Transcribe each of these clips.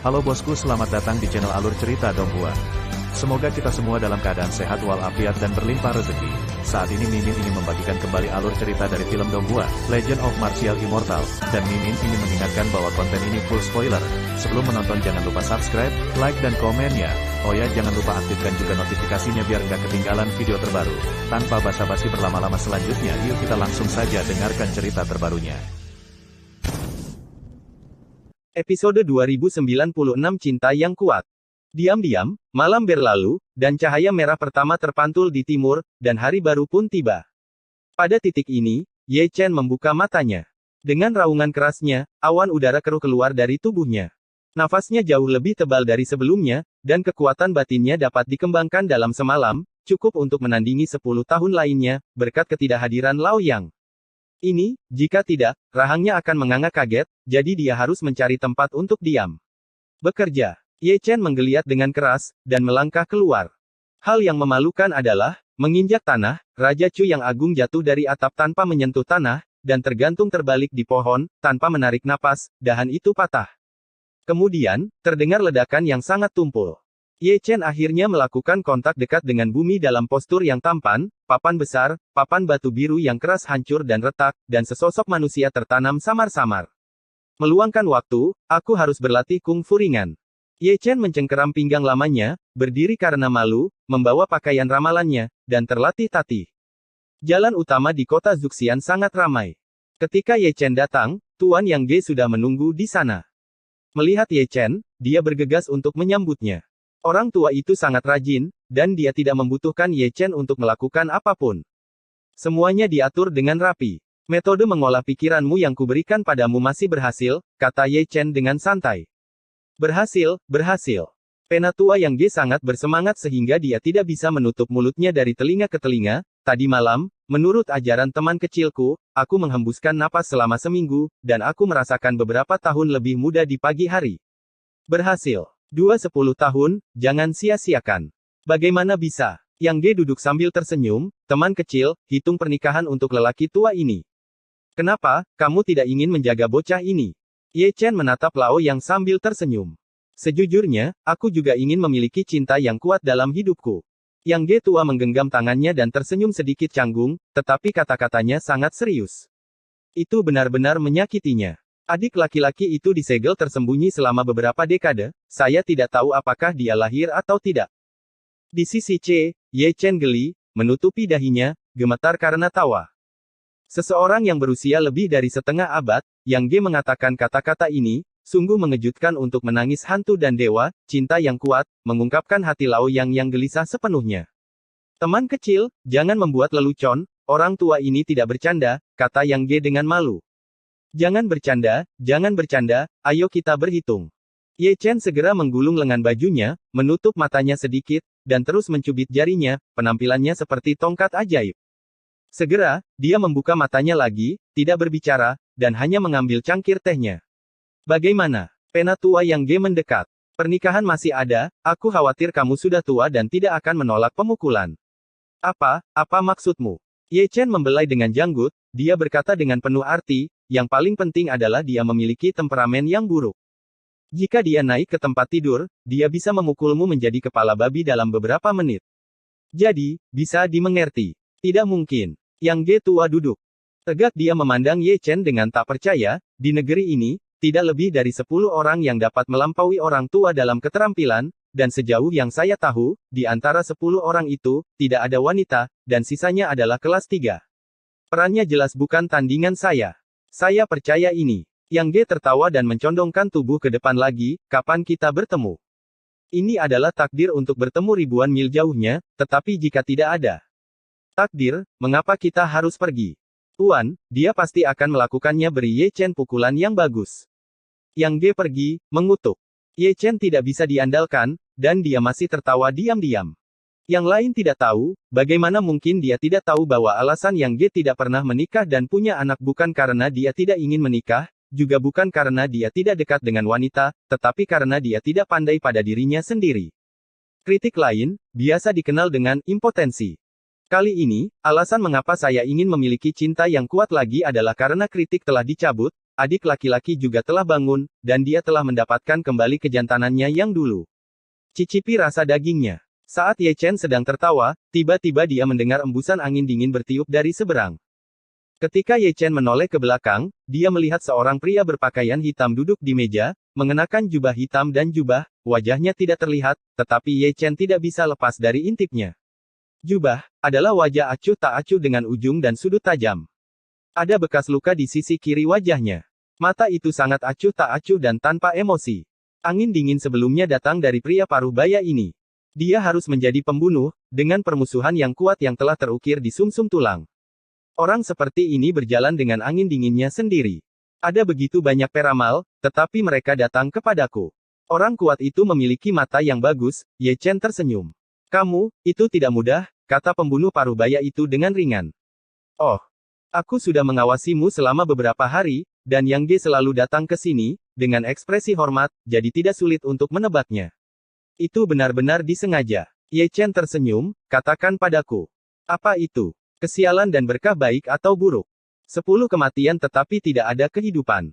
Halo bosku, selamat datang di channel Alur Cerita Donghua. Semoga kita semua dalam keadaan sehat walafiat dan berlimpah rezeki. Saat ini Mimin ingin membagikan kembali alur cerita dari film Donghua, Legend of Martial Immortal, dan Mimin ingin mengingatkan bahwa konten ini full spoiler. Sebelum menonton jangan lupa subscribe, like dan komen ya. Oh ya, jangan lupa aktifkan juga notifikasinya biar nggak ketinggalan video terbaru. Tanpa basa-basi berlama-lama selanjutnya, yuk kita langsung saja dengarkan cerita terbarunya. Episode 2096 Cinta yang Kuat. Diam-diam, malam berlalu, dan cahaya merah pertama terpantul di timur, dan hari baru pun tiba. Pada titik ini, Ye Chen membuka matanya. Dengan raungan kerasnya, awan udara keruh keluar dari tubuhnya. Nafasnya jauh lebih tebal dari sebelumnya, dan kekuatan batinnya dapat dikembangkan dalam semalam, cukup untuk menandingi 10 tahun lainnya, berkat ketidakhadiran Lao Yang. Ini, jika tidak, rahangnya akan menganga kaget, jadi dia harus mencari tempat untuk diam. Bekerja. Ye Chen menggeliat dengan keras, dan melangkah keluar. Hal yang memalukan adalah, menginjak tanah, Raja Chu yang agung jatuh dari atap tanpa menyentuh tanah, dan tergantung terbalik di pohon, tanpa menarik napas, dahan itu patah. Kemudian, terdengar ledakan yang sangat tumpul. Ye Chen akhirnya melakukan kontak dekat dengan bumi dalam postur yang tampan, papan besar, papan batu biru yang keras hancur dan retak, dan sesosok manusia tertanam samar-samar. Meluangkan waktu, aku harus berlatih kungfu ringan. Ye Chen mencengkeram pinggang lamanya, berdiri karena malu, membawa pakaian ramalannya, dan terlatih-tatih. Jalan utama di kota Zuxian sangat ramai. Ketika Ye Chen datang, Tuan Yang Ge sudah menunggu di sana. Melihat Ye Chen, dia bergegas untuk menyambutnya. Orang tua itu sangat rajin, dan dia tidak membutuhkan Ye Chen untuk melakukan apapun. Semuanya diatur dengan rapi. Metode mengolah pikiranmu yang kuberikan padamu masih berhasil, kata Ye Chen dengan santai. Berhasil, berhasil. Penatua Yang Ge sangat bersemangat sehingga dia tidak bisa menutup mulutnya dari telinga ke telinga. Tadi malam, menurut ajaran teman kecilku, aku menghembuskan napas selama seminggu, dan aku merasakan beberapa tahun lebih muda di pagi hari. Berhasil. 10 tahun, jangan sia-siakan. Bagaimana bisa? Yang Ge duduk sambil tersenyum, teman kecil, hitung pernikahan untuk lelaki tua ini. Kenapa, kamu tidak ingin menjaga bocah ini? Ye Chen menatap Lao Yang sambil tersenyum. Sejujurnya, aku juga ingin memiliki cinta yang kuat dalam hidupku. Yang Ge tua menggenggam tangannya dan tersenyum sedikit canggung, tetapi kata-katanya sangat serius. Itu benar-benar menyakitinya. Adik laki-laki itu disegel tersembunyi selama beberapa dekade, saya tidak tahu apakah dia lahir atau tidak. Di sisi C, Ye Chen geli, menutupi dahinya, gemetar karena tawa. Seseorang yang berusia lebih dari setengah abad, Yang Ge mengatakan kata-kata ini, sungguh mengejutkan untuk menangis hantu dan dewa, cinta yang kuat, mengungkapkan hati Lao yang gelisah sepenuhnya. Teman kecil, jangan membuat lelucon, orang tua ini tidak bercanda, kata Yang Ge dengan malu. Jangan bercanda, ayo kita berhitung. Ye Chen segera menggulung lengan bajunya, menutup matanya sedikit, dan terus mencubit jarinya, penampilannya seperti tongkat ajaib. Segera, dia membuka matanya lagi, tidak berbicara, dan hanya mengambil cangkir tehnya. Bagaimana? Penatua Yang Ge mendekat. Pernikahan masih ada, aku khawatir kamu sudah tua dan tidak akan menolak pemukulan. Apa maksudmu? Ye Chen membelai dengan janggut, dia berkata dengan penuh arti, yang paling penting adalah dia memiliki temperamen yang buruk. Jika dia naik ke tempat tidur, dia bisa memukulmu menjadi kepala babi dalam beberapa menit. Jadi, bisa dimengerti. Tidak mungkin. Yang Ge tua duduk. Tegak dia memandang Ye Chen dengan tak percaya, di negeri ini, tidak lebih dari 10 orang yang dapat melampaui orang tua dalam keterampilan, dan sejauh yang saya tahu, di antara 10 orang itu, tidak ada wanita, dan sisanya adalah kelas 3. Perannya jelas bukan tandingan saya. Saya percaya ini. Yang Ge tertawa dan mencondongkan tubuh ke depan lagi, kapan kita bertemu? Ini adalah takdir untuk bertemu ribuan mil jauhnya, tetapi jika tidak ada takdir, mengapa kita harus pergi? Tuan, dia pasti akan melakukannya, beri Ye Chen pukulan yang bagus. Yang Ge pergi, mengutuk. Ye Chen tidak bisa diandalkan, dan dia masih tertawa diam-diam. Yang lain tidak tahu, bagaimana mungkin dia tidak tahu bahwa alasan Yang Ge tidak pernah menikah dan punya anak bukan karena dia tidak ingin menikah, juga bukan karena dia tidak dekat dengan wanita, tetapi karena dia tidak pandai pada dirinya sendiri. Kritik lain, biasa dikenal dengan impotensi. Kali ini, alasan mengapa saya ingin memiliki cinta yang kuat lagi adalah karena kritik telah dicabut, adik laki-laki juga telah bangun, dan dia telah mendapatkan kembali kejantanannya yang dulu. Cicipi rasa dagingnya. Saat Ye Chen sedang tertawa, tiba-tiba dia mendengar embusan angin dingin bertiup dari seberang. Ketika Ye Chen menoleh ke belakang, dia melihat seorang pria berpakaian hitam duduk di meja, mengenakan jubah hitam dan jubah, wajahnya tidak terlihat, tetapi Ye Chen tidak bisa lepas dari intipnya. Jubah adalah wajah acuh tak acuh dengan ujung dan sudut tajam. Ada bekas luka di sisi kiri wajahnya. Mata itu sangat acuh tak acuh dan tanpa emosi. Angin dingin sebelumnya datang dari pria paruh baya ini. Dia harus menjadi pembunuh, dengan permusuhan yang kuat yang telah terukir di sumsum tulang. Orang seperti ini berjalan dengan angin dinginnya sendiri. Ada begitu banyak peramal, tetapi mereka datang kepadaku. Orang kuat itu memiliki mata yang bagus, Ye Chen tersenyum. Kamu, itu tidak mudah, kata pembunuh paruh baya itu dengan ringan. Oh, aku sudah mengawasimu selama beberapa hari, dan Yang Ge selalu datang ke sini, dengan ekspresi hormat, jadi tidak sulit untuk menebaknya. Itu benar-benar disengaja. Ye Chen tersenyum, katakan padaku. Apa itu? Kesialan dan berkah baik atau buruk? 10 kematian tetapi tidak ada kehidupan.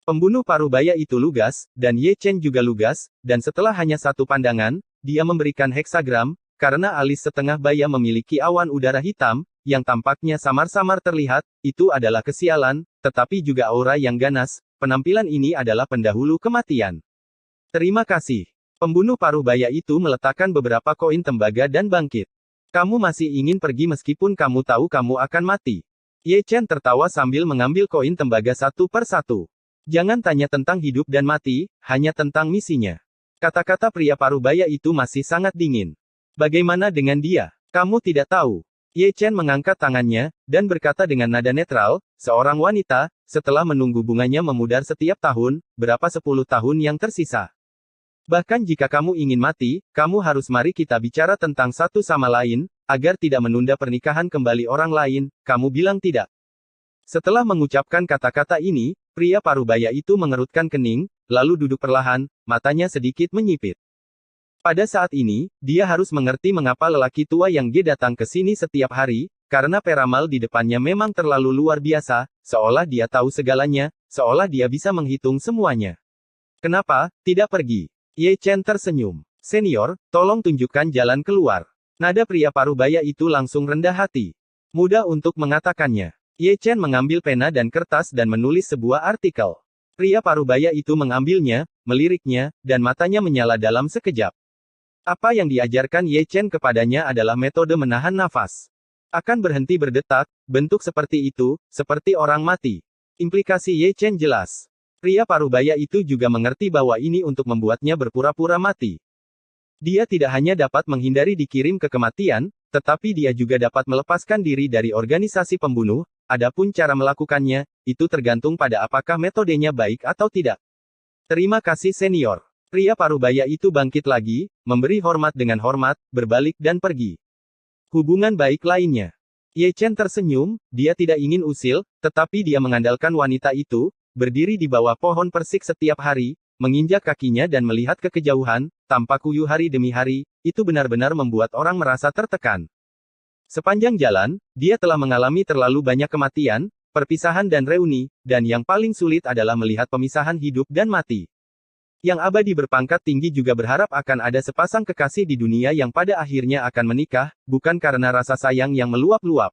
Pembunuh paruh baya itu lugas, dan Ye Chen juga lugas, dan setelah hanya satu pandangan, dia memberikan heksagram, karena alis setengah baya memiliki awan udara hitam, yang tampaknya samar-samar terlihat, itu adalah kesialan, tetapi juga aura yang ganas, penampilan ini adalah pendahulu kematian. Terima kasih. Pembunuh paruh baya itu meletakkan beberapa koin tembaga dan bangkit. Kamu masih ingin pergi meskipun kamu tahu kamu akan mati. Ye Chen tertawa sambil mengambil koin tembaga satu per satu. Jangan tanya tentang hidup dan mati, hanya tentang misinya. Kata-kata pria paruh baya itu masih sangat dingin. Bagaimana dengan dia? Kamu tidak tahu. Ye Chen mengangkat tangannya, dan berkata dengan nada netral, seorang wanita, setelah menunggu bunganya memudar setiap tahun, berapa 10 tahun yang tersisa. Bahkan jika kamu ingin mati, kamu harus mari kita bicara tentang satu sama lain, agar tidak menunda pernikahan kembali orang lain, kamu bilang tidak. Setelah mengucapkan kata-kata ini, pria paruh baya itu mengerutkan kening, lalu duduk perlahan, matanya sedikit menyipit. Pada saat ini, dia harus mengerti mengapa lelaki tua Yang Ge datang ke sini setiap hari, karena peramal di depannya memang terlalu luar biasa, seolah dia tahu segalanya, seolah dia bisa menghitung semuanya. Kenapa tidak pergi? Ye Chen tersenyum. Senior, tolong tunjukkan jalan keluar. Nada pria paruh baya itu langsung rendah hati. Mudah untuk mengatakannya. Ye Chen mengambil pena dan kertas dan menulis sebuah artikel. Pria paruh baya itu mengambilnya, meliriknya, dan matanya menyala dalam sekejap. Apa yang diajarkan Ye Chen kepadanya adalah metode menahan nafas. Akan berhenti berdetak, bentuk seperti itu, seperti orang mati. Implikasi Ye Chen jelas. Pria paruh baya itu juga mengerti bahwa ini untuk membuatnya berpura-pura mati. Dia tidak hanya dapat menghindari dikirim ke kematian, tetapi dia juga dapat melepaskan diri dari organisasi pembunuh, adapun cara melakukannya, itu tergantung pada apakah metodenya baik atau tidak. Terima kasih senior. Pria paruh baya itu bangkit lagi, memberi hormat dengan hormat, berbalik dan pergi. Hubungan baik lainnya. Ye Chen tersenyum, dia tidak ingin usil, tetapi dia mengandalkan wanita itu, berdiri di bawah pohon persik setiap hari, menginjak kakinya dan melihat ke kejauhan, tanpa kuyuh hari demi hari, itu benar-benar membuat orang merasa tertekan. Sepanjang jalan, dia telah mengalami terlalu banyak kematian, perpisahan dan reuni, dan yang paling sulit adalah melihat pemisahan hidup dan mati. Yang abadi berpangkat tinggi juga berharap akan ada sepasang kekasih di dunia yang pada akhirnya akan menikah, bukan karena rasa sayang yang meluap-luap.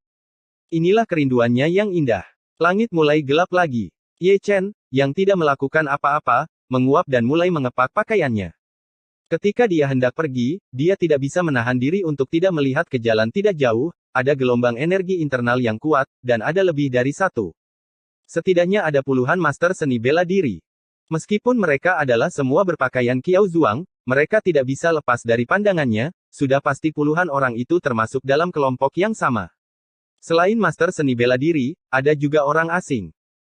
Inilah kerinduannya yang indah. Langit mulai gelap lagi. Ye Chen, yang tidak melakukan apa-apa, menguap dan mulai mengepak pakaiannya. Ketika dia hendak pergi, dia tidak bisa menahan diri untuk tidak melihat ke jalan tidak jauh, ada gelombang energi internal yang kuat, dan ada lebih dari satu. Setidaknya ada puluhan master seni bela diri. Meskipun mereka adalah semua berpakaian Qiao Zuang, mereka tidak bisa lepas dari pandangannya, sudah pasti puluhan orang itu termasuk dalam kelompok yang sama. Selain master seni bela diri, ada juga orang asing.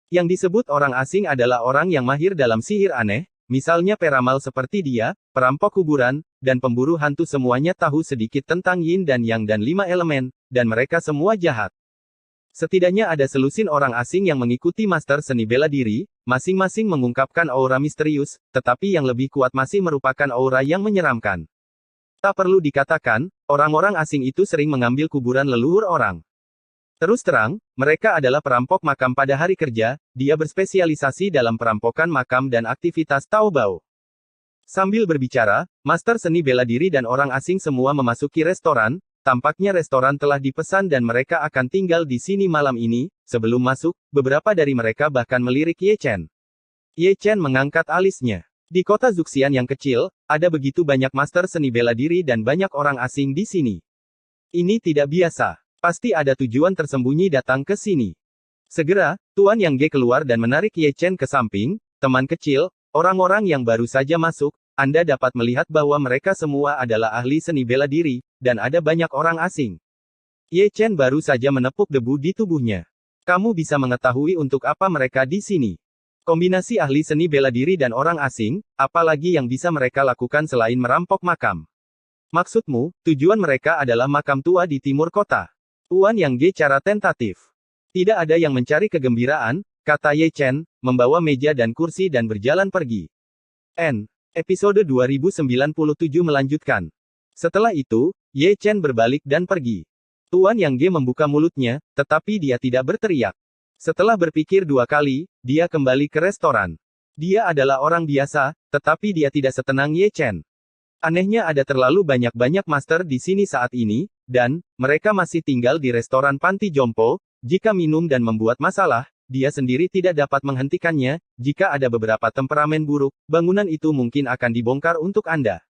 Yang disebut orang asing adalah orang yang mahir dalam sihir aneh, misalnya peramal seperti dia, perampok kuburan, dan pemburu hantu semuanya tahu sedikit tentang yin dan yang dan 5 elemen, dan mereka semua jahat. Setidaknya ada selusin orang asing yang mengikuti master seni bela diri, masing-masing mengungkapkan aura misterius, tetapi yang lebih kuat masih merupakan aura yang menyeramkan. Tak perlu dikatakan, orang-orang asing itu sering mengambil kuburan leluhur orang. Terus terang, mereka adalah perampok makam pada hari kerja, dia berspesialisasi dalam perampokan makam dan aktivitas Taobao. Sambil berbicara, master seni bela diri dan orang asing semua memasuki restoran, tampaknya restoran telah dipesan dan mereka akan tinggal di sini malam ini. Sebelum masuk, beberapa dari mereka bahkan melirik Ye Chen. Ye Chen mengangkat alisnya. Di kota Zuxian yang kecil, ada begitu banyak master seni bela diri dan banyak orang asing di sini. Ini tidak biasa. Pasti ada tujuan tersembunyi datang ke sini. Segera, Tuan Yang Ge keluar dan menarik Ye Chen ke samping. Teman kecil, orang-orang yang baru saja masuk, Anda dapat melihat bahwa mereka semua adalah ahli seni bela diri, dan ada banyak orang asing. Ye Chen baru saja menepuk debu di tubuhnya. Kamu bisa mengetahui untuk apa mereka di sini. Kombinasi ahli seni bela diri dan orang asing, apalagi yang bisa mereka lakukan selain merampok makam? Maksudmu, tujuan mereka adalah makam tua di timur kota. Tuan Yang Ge cara tentatif. Tidak ada yang mencari kegembiraan, kata Ye Chen, membawa meja dan kursi dan berjalan pergi. Episode 2097 melanjutkan. Setelah itu, Ye Chen berbalik dan pergi. Tuan Yang Ge membuka mulutnya, tetapi dia tidak berteriak. Setelah berpikir 2 kali, dia kembali ke restoran. Dia adalah orang biasa, tetapi dia tidak setenang Ye Chen. Anehnya ada terlalu banyak master di sini saat ini, dan mereka masih tinggal di restoran panti jompo. Jika minum dan membuat masalah, dia sendiri tidak dapat menghentikannya. Jika ada beberapa temperamen buruk, bangunan itu mungkin akan dibongkar untuk Anda.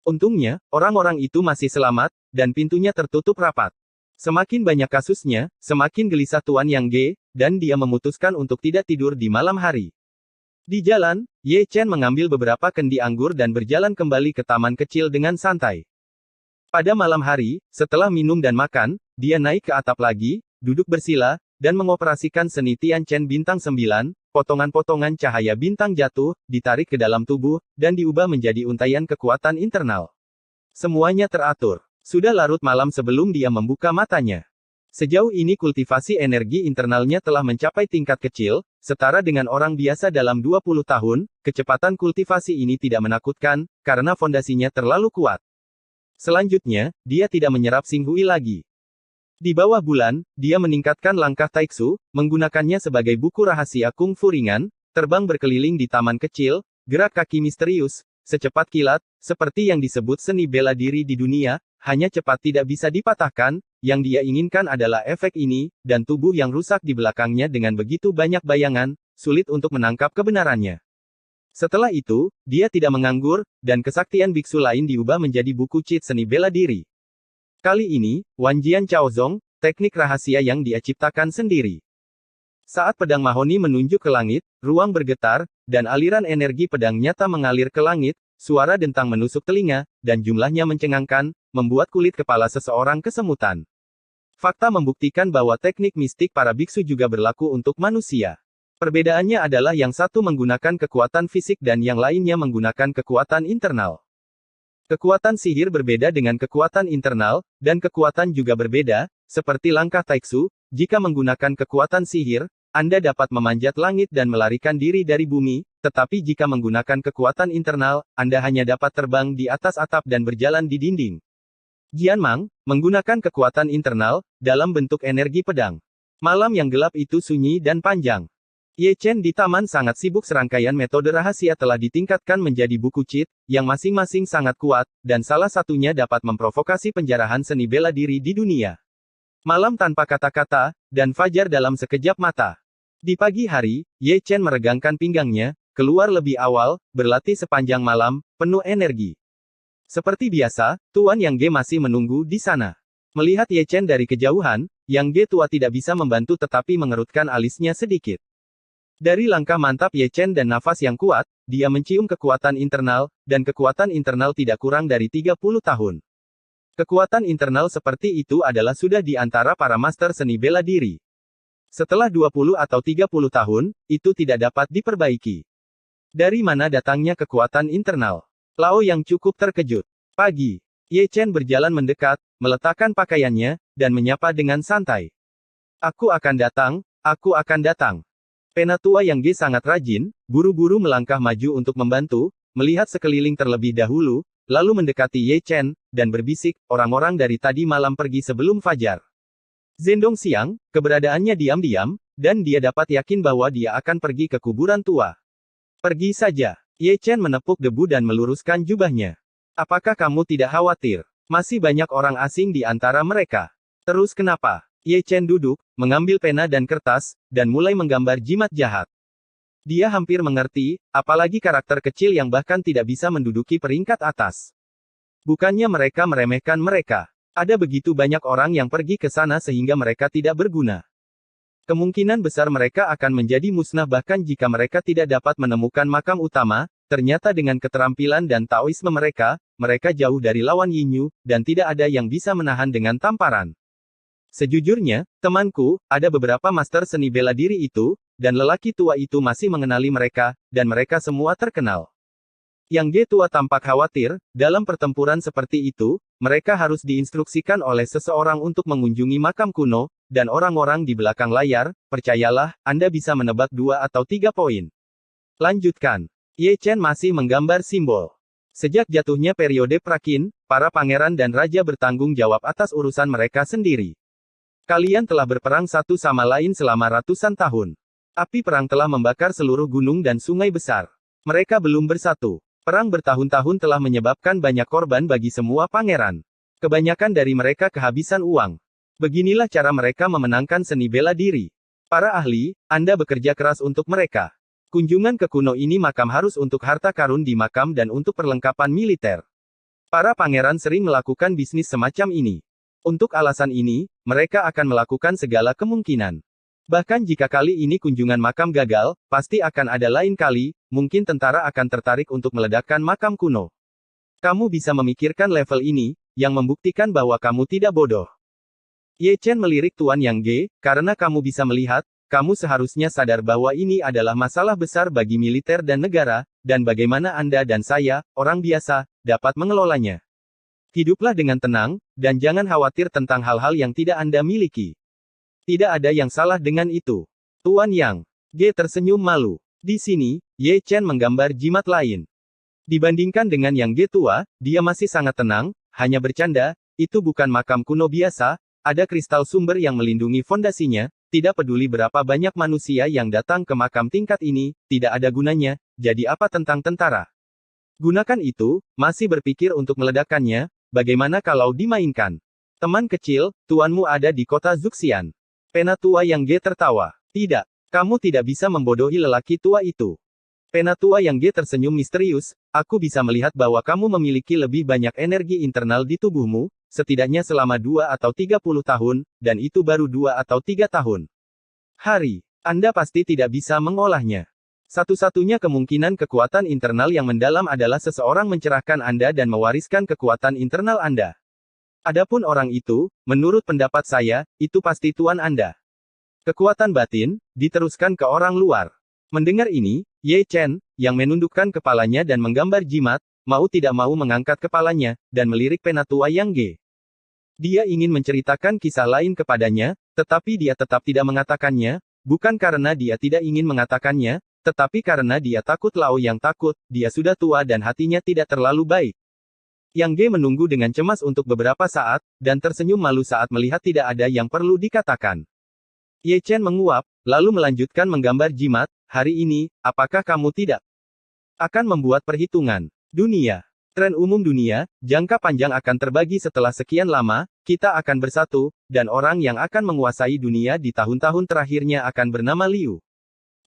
Untungnya, orang-orang itu masih selamat, dan pintunya tertutup rapat. Semakin banyak kasusnya, semakin gelisah Tuan Yang Ge, dan dia memutuskan untuk tidak tidur di malam hari. Di jalan, Ye Chen mengambil beberapa kendi anggur dan berjalan kembali ke taman kecil dengan santai. Pada malam hari, setelah minum dan makan, dia naik ke atap lagi, duduk bersila, dan mengoperasikan seni Tian Chen Bintang 9, potongan-potongan cahaya bintang jatuh, ditarik ke dalam tubuh, dan diubah menjadi untaian kekuatan internal. Semuanya teratur. Sudah larut malam sebelum dia membuka matanya. Sejauh ini kultivasi energi internalnya telah mencapai tingkat kecil, setara dengan orang biasa dalam 20 tahun, kecepatan kultivasi ini tidak menakutkan, karena fondasinya terlalu kuat. Selanjutnya, dia tidak menyerap Xinghui lagi. Di bawah bulan, dia meningkatkan langkah Taiksu, menggunakannya sebagai buku rahasia kungfu ringan, terbang berkeliling di taman kecil, gerak kaki misterius, secepat kilat, seperti yang disebut seni bela diri di dunia, hanya cepat tidak bisa dipatahkan. Yang dia inginkan adalah efek ini, dan tubuh yang rusak di belakangnya dengan begitu banyak bayangan, sulit untuk menangkap kebenarannya. Setelah itu, dia tidak menganggur, dan kesaktian biksu lain diubah menjadi buku cheat seni bela diri. Kali ini, Wanjian Chaozong, teknik rahasia yang dia ciptakan sendiri. Saat pedang mahoni menunjuk ke langit, ruang bergetar, dan aliran energi pedang nyata mengalir ke langit, suara dentang menusuk telinga, dan jumlahnya mencengangkan, membuat kulit kepala seseorang kesemutan. Fakta membuktikan bahwa teknik mistik para biksu juga berlaku untuk manusia. Perbedaannya adalah yang satu menggunakan kekuatan fisik dan yang lainnya menggunakan kekuatan internal. Kekuatan sihir berbeda dengan kekuatan internal, dan kekuatan juga berbeda, seperti langkah Taiksu. Jika menggunakan kekuatan sihir, Anda dapat memanjat langit dan melarikan diri dari bumi, tetapi jika menggunakan kekuatan internal, Anda hanya dapat terbang di atas atap dan berjalan di dinding. Jianmang, menggunakan kekuatan internal, dalam bentuk energi pedang. Malam yang gelap itu sunyi dan panjang. Ye Chen di taman sangat sibuk. Serangkaian metode rahasia telah ditingkatkan menjadi buku cheat, yang masing-masing sangat kuat, dan salah satunya dapat memprovokasi penjarahan seni bela diri di dunia. Malam tanpa kata-kata, dan fajar dalam sekejap mata. Di pagi hari, Ye Chen meregangkan pinggangnya, keluar lebih awal, berlatih sepanjang malam, penuh energi. Seperti biasa, Tuan Yang Ge masih menunggu di sana. Melihat Ye Chen dari kejauhan, Yang Ge tua tidak bisa membantu tetapi mengerutkan alisnya sedikit. Dari langkah mantap Ye Chen dan nafas yang kuat, dia mencium kekuatan internal, dan kekuatan internal tidak kurang dari 30 tahun. Kekuatan internal seperti itu adalah sudah di antara para master seni bela diri. Setelah 20 atau 30 tahun, itu tidak dapat diperbaiki. Dari mana datangnya kekuatan internal? Lao yang cukup terkejut. Pagi. Ye Chen berjalan mendekat, meletakkan pakaiannya, dan menyapa dengan santai. Aku akan datang, aku akan datang. Penatua Yang Ge sangat rajin, buru-buru melangkah maju untuk membantu, melihat sekeliling terlebih dahulu, lalu mendekati Ye Chen, dan berbisik, orang-orang dari tadi malam pergi sebelum fajar. Zhendong Xiang, keberadaannya diam-diam, dan dia dapat yakin bahwa dia akan pergi ke kuburan tua. Pergi saja. Ye Chen menepuk debu dan meluruskan jubahnya. Apakah kamu tidak khawatir? Masih banyak orang asing di antara mereka. Terus kenapa? Ye Chen duduk, mengambil pena dan kertas, dan mulai menggambar jimat jahat. Dia hampir mengerti, apalagi karakter kecil yang bahkan tidak bisa menduduki peringkat atas. Bukannya mereka meremehkan mereka. Ada begitu banyak orang yang pergi ke sana sehingga mereka tidak berguna. Kemungkinan besar mereka akan menjadi musnah bahkan jika mereka tidak dapat menemukan makam utama, ternyata dengan keterampilan dan taoisme mereka, mereka jauh dari lawan Yinyu, dan tidak ada yang bisa menahan dengan tamparan. Sejujurnya, temanku, ada beberapa master seni bela diri itu, dan lelaki tua itu masih mengenali mereka, dan mereka semua terkenal. Yang Ge tua tampak khawatir, dalam pertempuran seperti itu, mereka harus diinstruksikan oleh seseorang untuk mengunjungi makam kuno, dan orang-orang di belakang layar, percayalah, Anda bisa menebak 2 atau 3 poin. Lanjutkan. Ye Chen masih menggambar simbol. Sejak jatuhnya periode Prakin, para pangeran dan raja bertanggung jawab atas urusan mereka sendiri. Kalian telah berperang satu sama lain selama ratusan tahun. Api perang telah membakar seluruh gunung dan sungai besar. Mereka belum bersatu. Perang bertahun-tahun telah menyebabkan banyak korban bagi semua pangeran. Kebanyakan dari mereka kehabisan uang. Beginilah cara mereka memenangkan seni bela diri. Para ahli, Anda bekerja keras untuk mereka. Kunjungan ke kuno ini makam harus untuk harta karun di makam dan untuk perlengkapan militer. Para pangeran sering melakukan bisnis semacam ini. Untuk alasan ini, mereka akan melakukan segala kemungkinan. Bahkan jika kali ini kunjungan makam gagal, pasti akan ada lain kali, mungkin tentara akan tertarik untuk meledakkan makam kuno. Kamu bisa memikirkan level ini, yang membuktikan bahwa kamu tidak bodoh. Ye Chen melirik Tuan Yang Ge, karena kamu bisa melihat, kamu seharusnya sadar bahwa ini adalah masalah besar bagi militer dan negara, dan bagaimana Anda dan saya, orang biasa, dapat mengelolanya. Hiduplah dengan tenang, dan jangan khawatir tentang hal-hal yang tidak Anda miliki. Tidak ada yang salah dengan itu. Tuan Yang Ge tersenyum malu. Di sini, Ye Chen menggambar jimat lain. Dibandingkan dengan Yang Ge tua, dia masih sangat tenang, hanya bercanda, itu bukan makam kuno biasa, ada kristal sumber yang melindungi fondasinya, tidak peduli berapa banyak manusia yang datang ke makam tingkat ini, tidak ada gunanya, jadi apa tentang tentara? Gunakan itu, masih berpikir untuk meledakkannya, bagaimana kalau dimainkan? Teman kecil, tuanmu ada di kota Zuxian. Pena tua Yang Ge tertawa. Tidak, kamu tidak bisa membodohi lelaki tua itu. Pena tua Yang Ge tersenyum misterius, aku bisa melihat bahwa kamu memiliki lebih banyak energi internal di tubuhmu, setidaknya selama 2 atau 30 tahun, dan itu baru 2 atau 3 tahun. Hari, Anda pasti tidak bisa mengolahnya. Satu-satunya kemungkinan kekuatan internal yang mendalam adalah seseorang mencerahkan Anda dan mewariskan kekuatan internal Anda. Adapun orang itu, menurut pendapat saya, itu pasti tuan Anda. Kekuatan batin, diteruskan ke orang luar. Mendengar ini, Ye Chen, yang menundukkan kepalanya dan menggambar jimat, mau tidak mau mengangkat kepalanya, dan melirik pena tua Yang Ge. Dia ingin menceritakan kisah lain kepadanya, tetapi dia tetap tidak mengatakannya, bukan karena dia tidak ingin mengatakannya, tetapi karena dia takut Lao yang takut, dia sudah tua dan hatinya tidak terlalu baik. Yang Ge menunggu dengan cemas untuk beberapa saat, dan tersenyum malu saat melihat tidak ada yang perlu dikatakan. Ye Chen menguap, lalu melanjutkan menggambar jimat, hari ini, apakah kamu tidak akan membuat perhitungan dunia? Tren umum dunia, jangka panjang akan terbagi setelah sekian lama, kita akan bersatu, dan orang yang akan menguasai dunia di tahun-tahun terakhirnya akan bernama Liu.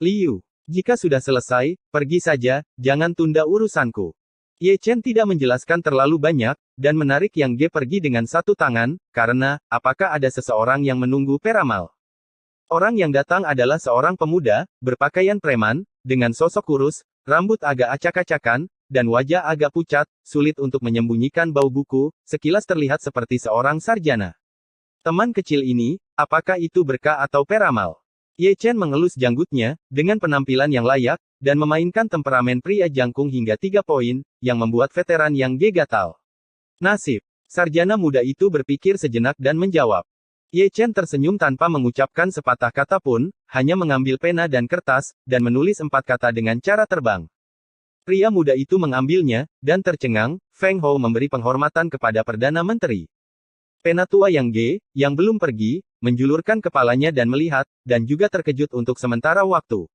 Liu, jika sudah selesai, pergi saja, jangan tunda urusanku. Ye Chen tidak menjelaskan terlalu banyak, dan menarik Yang Ge pergi dengan satu tangan, karena, apakah ada seseorang yang menunggu peramal? Orang yang datang adalah seorang pemuda, berpakaian preman, dengan sosok kurus, rambut agak acak-acakan, dan wajah agak pucat, sulit untuk menyembunyikan bau buku, sekilas terlihat seperti seorang sarjana. Teman kecil ini, apakah itu berkah atau peramal? Ye Chen mengelus janggutnya, dengan penampilan yang layak, dan memainkan temperamen pria jangkung hingga 3 poin, yang membuat veteran Yang Ge gatal. Nasib. Sarjana muda itu berpikir sejenak dan menjawab. Ye Chen tersenyum tanpa mengucapkan sepatah kata pun, hanya mengambil pena dan kertas, dan menulis 4 kata dengan cara terbang. Pria muda itu mengambilnya, dan tercengang, Feng Hou memberi penghormatan kepada Perdana Menteri. Pena tua Yang Ge, yang belum pergi, menjulurkan kepalanya dan melihat, dan juga terkejut untuk sementara waktu.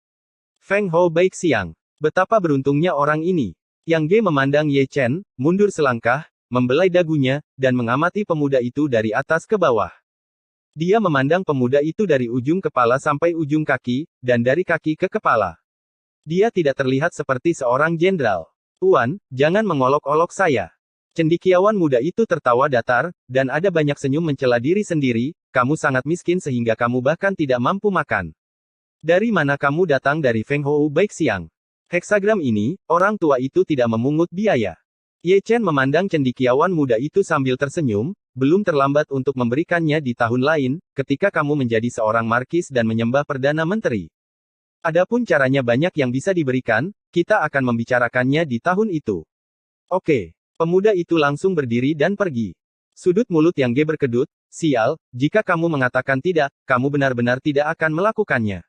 Feng Hou baik siang. Betapa beruntungnya orang ini. Yang Ge memandang Ye Chen, mundur selangkah, membelai dagunya, dan mengamati pemuda itu dari atas ke bawah. Dia memandang pemuda itu dari ujung kepala sampai ujung kaki, dan dari kaki ke kepala. Dia tidak terlihat seperti seorang jenderal. Tuan, jangan mengolok-olok saya. Cendekiawan muda itu tertawa datar, dan ada banyak senyum mencela diri sendiri, kamu sangat miskin sehingga kamu bahkan tidak mampu makan. Dari mana kamu datang? Dari Feng Hou baik siang. Heksagram ini, orang tua itu tidak memungut biaya. Ye Chen memandang cendekiawan muda itu sambil tersenyum, belum terlambat untuk memberikannya di tahun lain, ketika kamu menjadi seorang markis dan menyembah Perdana Menteri. Adapun caranya banyak yang bisa diberikan, kita akan membicarakannya di tahun itu. Oke. Pemuda itu langsung berdiri dan pergi. Sudut mulut Yang Ge berkedut, sial, jika kamu mengatakan tidak, kamu benar-benar tidak akan melakukannya.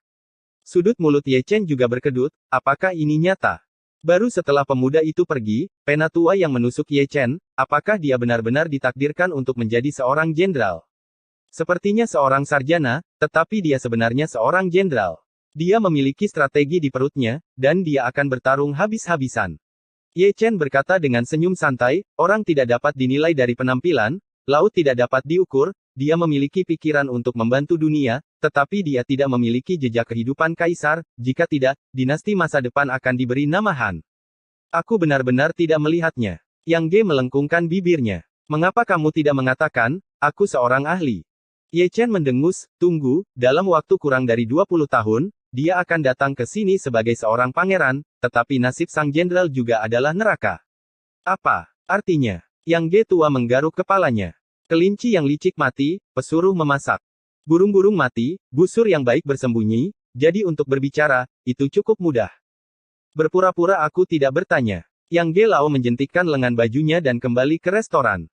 Sudut mulut Ye Chen juga berkedut, apakah ini nyata? Baru setelah pemuda itu pergi, pena tua yang menusuk Ye Chen, apakah dia benar-benar ditakdirkan untuk menjadi seorang jenderal? Sepertinya seorang sarjana, tetapi dia sebenarnya seorang jenderal. Dia memiliki strategi di perutnya, dan dia akan bertarung habis-habisan. Ye Chen berkata dengan senyum santai, orang tidak dapat dinilai dari penampilan, laut tidak dapat diukur, dia memiliki pikiran untuk membantu dunia, tetapi dia tidak memiliki jejak kehidupan kaisar, jika tidak, dinasti masa depan akan diberi nama Han. Aku benar-benar tidak melihatnya. Yang Ge melengkungkan bibirnya. Mengapa kamu tidak mengatakan, aku seorang ahli? Ye Chen mendengus, tunggu, dalam waktu kurang dari 20 tahun, dia akan datang ke sini sebagai seorang pangeran, tetapi nasib sang jenderal juga adalah neraka. Apa artinya? Yang Ge tua menggaruk kepalanya. Kelinci yang licik mati, pesuruh memasak. Burung-burung mati, busur yang baik bersembunyi, jadi untuk berbicara, itu cukup mudah. Berpura-pura aku tidak bertanya. Yang Ge Lao menjentikkan lengan bajunya dan kembali ke restoran.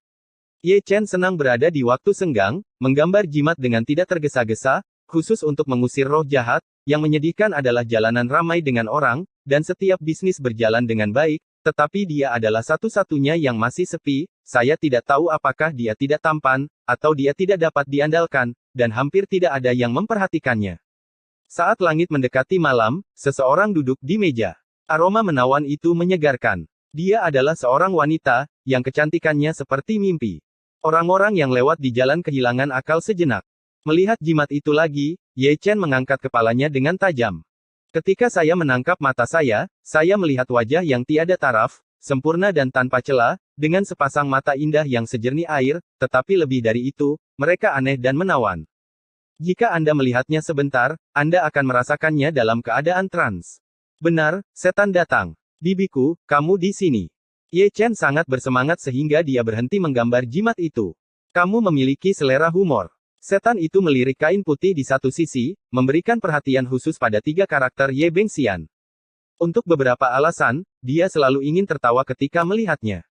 Ye Chen senang berada di waktu senggang, menggambar jimat dengan tidak tergesa-gesa, khusus untuk mengusir roh jahat. Yang menyedihkan adalah jalanan ramai dengan orang, dan setiap bisnis berjalan dengan baik, tetapi dia adalah satu-satunya yang masih sepi, saya tidak tahu apakah dia tidak tampan, atau dia tidak dapat diandalkan, dan hampir tidak ada yang memperhatikannya. Saat langit mendekati malam, seseorang duduk di meja. Aroma menawan itu menyegarkan. Dia adalah seorang wanita, yang kecantikannya seperti mimpi. Orang-orang yang lewat di jalan kehilangan akal sejenak. Melihat jimat itu lagi, Ye Chen mengangkat kepalanya dengan tajam. Ketika saya menangkap mata saya melihat wajah yang tiada taraf, sempurna dan tanpa celah, dengan sepasang mata indah yang sejernih air, tetapi lebih dari itu, mereka aneh dan menawan. Jika Anda melihatnya sebentar, Anda akan merasakannya dalam keadaan trans. Benar, setan datang. Bibiku, kamu di sini. Ye Chen sangat bersemangat sehingga dia berhenti menggambar jimat itu. Kamu memiliki selera humor. Setan itu melirik kain putih di satu sisi, memberikan perhatian khusus pada 3 karakter Ye Bengxian. Untuk beberapa alasan, dia selalu ingin tertawa ketika melihatnya.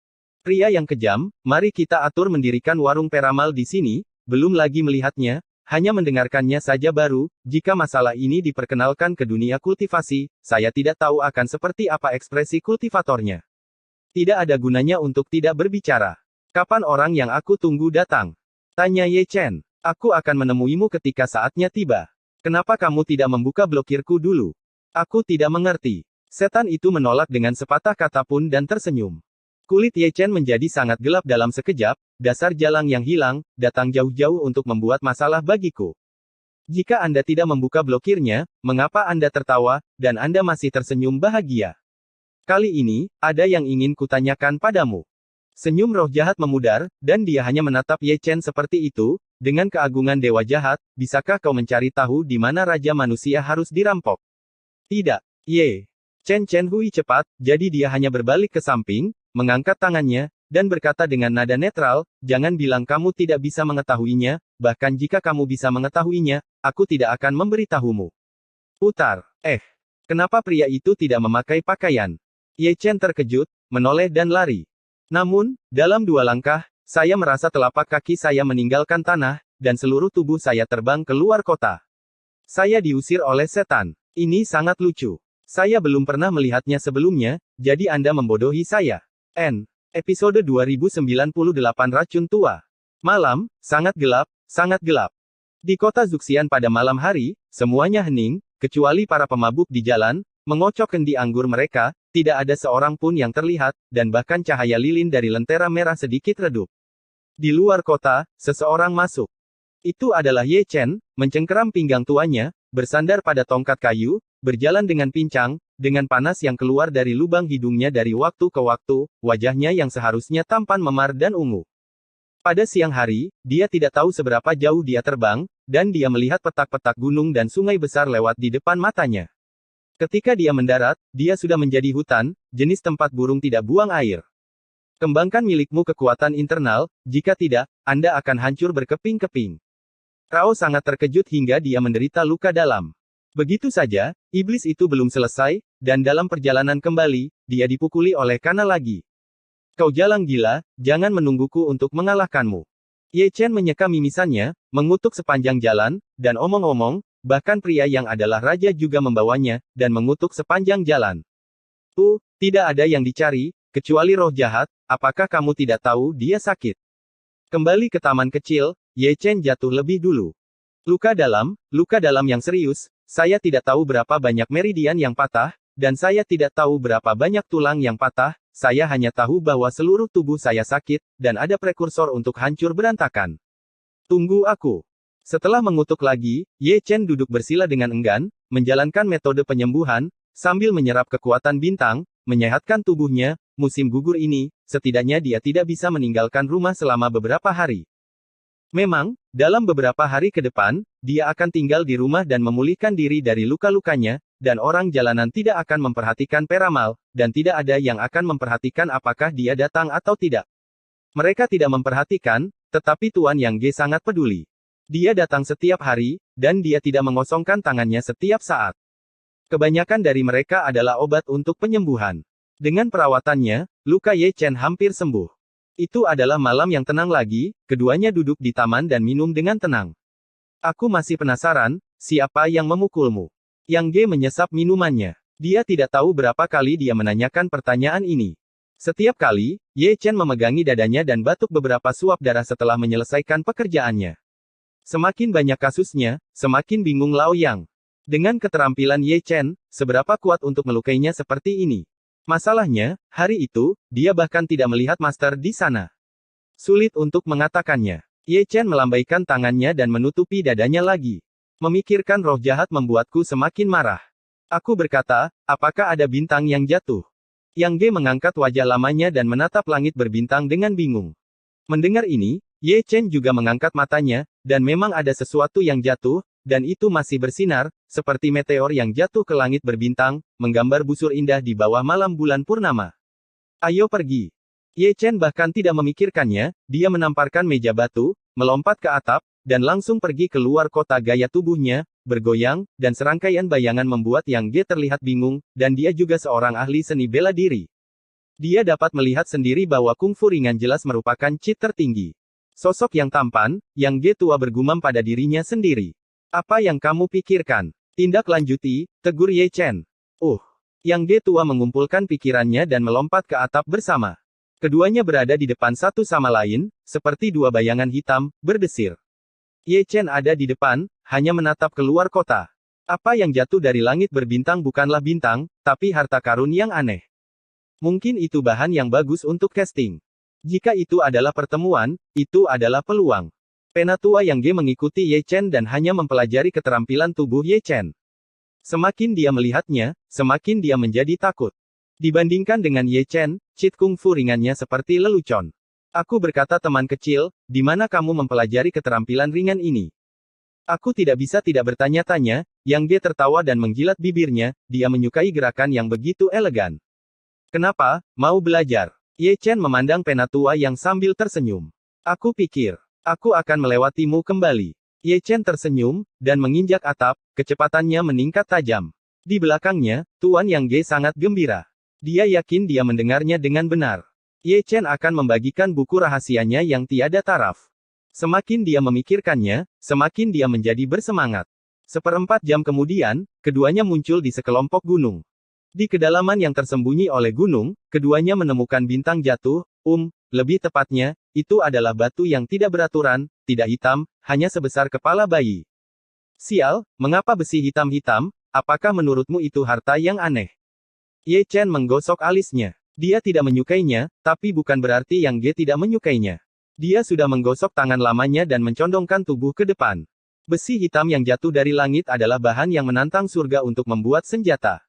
Pria yang kejam, mari kita atur mendirikan warung peramal di sini, belum lagi melihatnya, hanya mendengarkannya saja baru, jika masalah ini diperkenalkan ke dunia kultivasi, saya tidak tahu akan seperti apa ekspresi kultivatornya. Tidak ada gunanya untuk tidak berbicara. Kapan orang yang aku tunggu datang? Tanya Ye Chen. Aku akan menemuimu ketika saatnya tiba. Kenapa kamu tidak membuka blokirku dulu? Aku tidak mengerti. Setan itu menolak dengan sepatah kata pun dan tersenyum. Kulit Ye Chen menjadi sangat gelap dalam sekejap, dasar jalang yang hilang, datang jauh-jauh untuk membuat masalah bagiku. Jika Anda tidak membuka blokirnya, mengapa Anda tertawa, dan Anda masih tersenyum bahagia? Kali ini, ada yang ingin kutanyakan padamu. Senyum roh jahat memudar, dan dia hanya menatap Ye Chen seperti itu, dengan keagungan dewa jahat, bisakah kau mencari tahu di mana raja manusia harus dirampok? Tidak. Ye Chen Hui cepat, jadi dia hanya berbalik ke samping, mengangkat tangannya, dan berkata dengan nada netral, jangan bilang kamu tidak bisa mengetahuinya, bahkan jika kamu bisa mengetahuinya, aku tidak akan memberitahumu. Putar. Kenapa pria itu tidak memakai pakaian? Ye Chen terkejut, menoleh dan lari. Namun, dalam 2 langkah, saya merasa telapak kaki saya meninggalkan tanah, dan seluruh tubuh saya terbang keluar kota. Saya diusir oleh setan. Ini sangat lucu. Saya belum pernah melihatnya sebelumnya, jadi Anda membodohi saya. Episode 2098 Racun Tua. Malam, sangat gelap, sangat gelap. Di kota Zuxian pada malam hari, semuanya hening, kecuali para pemabuk di jalan, mengocok kendi anggur mereka, tidak ada seorang pun yang terlihat, dan bahkan cahaya lilin dari lentera merah sedikit redup. Di luar kota, seseorang masuk. Itu adalah Ye Chen, mencengkeram pinggang tuannya, bersandar pada tongkat kayu, berjalan dengan pincang, dengan panas yang keluar dari lubang hidungnya dari waktu ke waktu, wajahnya yang seharusnya tampan memar dan ungu. Pada siang hari, dia tidak tahu seberapa jauh dia terbang, dan dia melihat petak-petak gunung dan sungai besar lewat di depan matanya. Ketika dia mendarat, dia sudah menjadi hutan, jenis tempat burung tidak buang air. Kembangkan milikmu kekuatan internal, jika tidak, Anda akan hancur berkeping-keping. Rao sangat terkejut hingga dia menderita luka dalam. Begitu saja, iblis itu belum selesai, dan dalam perjalanan kembali, dia dipukuli oleh Kana lagi. Kau jalang gila, jangan menungguku untuk mengalahkanmu. Ye Chen menyeka mimisannya, mengutuk sepanjang jalan, dan omong-omong, bahkan pria yang adalah raja juga membawanya, dan mengutuk sepanjang jalan. Tidak ada yang dicari, kecuali roh jahat, apakah kamu tidak tahu dia sakit? Kembali ke taman kecil, Ye Chen jatuh lebih dulu. Luka dalam yang serius, saya tidak tahu berapa banyak meridian yang patah, dan saya tidak tahu berapa banyak tulang yang patah, saya hanya tahu bahwa seluruh tubuh saya sakit, dan ada prekursor untuk hancur berantakan. Tunggu aku. Setelah mengutuk lagi, Ye Chen duduk bersila dengan enggan, menjalankan metode penyembuhan, sambil menyerap kekuatan bintang, menyehatkan tubuhnya. Musim gugur ini, setidaknya dia tidak bisa meninggalkan rumah selama beberapa hari. Memang, dalam beberapa hari ke depan, dia akan tinggal di rumah dan memulihkan diri dari luka-lukanya, dan orang jalanan tidak akan memperhatikan peramal, dan tidak ada yang akan memperhatikan apakah dia datang atau tidak. Mereka tidak memperhatikan, tetapi Tuan Yang Ge sangat peduli. Dia datang setiap hari, dan dia tidak mengosongkan tangannya setiap saat. Kebanyakan dari mereka adalah obat untuk penyembuhan. Dengan perawatannya, luka Ye Chen hampir sembuh. Itu adalah malam yang tenang lagi, keduanya duduk di taman dan minum dengan tenang. Aku masih penasaran, siapa yang memukulmu? Yang Ge menyesap minumannya. Dia tidak tahu berapa kali dia menanyakan pertanyaan ini. Setiap kali, Ye Chen memegangi dadanya dan batuk beberapa suap darah setelah menyelesaikan pekerjaannya. Semakin banyak kasusnya, semakin bingung Lao Yang. Dengan keterampilan Ye Chen, seberapa kuat untuk melukainya seperti ini? Masalahnya, hari itu, dia bahkan tidak melihat master di sana. Sulit untuk mengatakannya. Ye Chen melambaikan tangannya dan menutupi dadanya lagi. Memikirkan roh jahat membuatku semakin marah. Aku berkata, apakah ada bintang yang jatuh? Yang Ge mengangkat wajah lamanya dan menatap langit berbintang dengan bingung. Mendengar ini, Ye Chen juga mengangkat matanya, dan memang ada sesuatu yang jatuh, dan itu masih bersinar, seperti meteor yang jatuh ke langit berbintang, menggambar busur indah di bawah malam bulan purnama. Ayo pergi. Ye Chen bahkan tidak memikirkannya, dia menamparkan meja batu, melompat ke atap, dan langsung pergi keluar kota. Gaya tubuhnya bergoyang, dan serangkaian bayangan membuat Yang Ge terlihat bingung, dan dia juga seorang ahli seni bela diri. Dia dapat melihat sendiri bahwa kungfu ringan jelas merupakan cheat tertinggi. Sosok yang tampan, Yang Ge tua bergumam pada dirinya sendiri. Apa yang kamu pikirkan? Tindak lanjuti, tegur Ye Chen. Yang Ge tua mengumpulkan pikirannya dan melompat ke atap bersama. Keduanya berada di depan satu sama lain, seperti dua bayangan hitam, berdesir. Ye Chen ada di depan, hanya menatap keluar kota. Apa yang jatuh dari langit berbintang bukanlah bintang, tapi harta karun yang aneh. Mungkin itu bahan yang bagus untuk casting. Jika itu adalah pertemuan, itu adalah peluang. Penatua Yang Ge mengikuti Ye Chen dan hanya mempelajari keterampilan tubuh Ye Chen. Semakin dia melihatnya, semakin dia menjadi takut. Dibandingkan dengan Ye Chen, cheat kungfu ringannya seperti lelucon. Aku berkata teman kecil, di mana kamu mempelajari keterampilan ringan ini? Aku tidak bisa tidak bertanya-tanya. Yang Ge tertawa dan menggilat bibirnya, dia menyukai gerakan yang begitu elegan. Kenapa, mau belajar? Ye Chen memandang penatua yang sambil tersenyum. Aku pikir, aku akan melewatimu kembali. Ye Chen tersenyum, dan menginjak atap, kecepatannya meningkat tajam. Di belakangnya, Tuan Yang Ge sangat gembira. Dia yakin dia mendengarnya dengan benar. Ye Chen akan membagikan buku rahasianya yang tiada taraf. Semakin dia memikirkannya, semakin dia menjadi bersemangat. 1/4 jam kemudian, keduanya muncul di sekelompok gunung. Di kedalaman yang tersembunyi oleh gunung, keduanya menemukan bintang jatuh, lebih tepatnya, itu adalah batu yang tidak beraturan, tidak hitam, hanya sebesar kepala bayi. Sial, mengapa besi hitam-hitam? Apakah menurutmu itu harta yang aneh? Ye Chen menggosok alisnya. Dia tidak menyukainya, tapi bukan berarti Yang Ge tidak menyukainya. Dia sudah menggosok tangan lamanya dan mencondongkan tubuh ke depan. Besi hitam yang jatuh dari langit adalah bahan yang menantang surga untuk membuat senjata.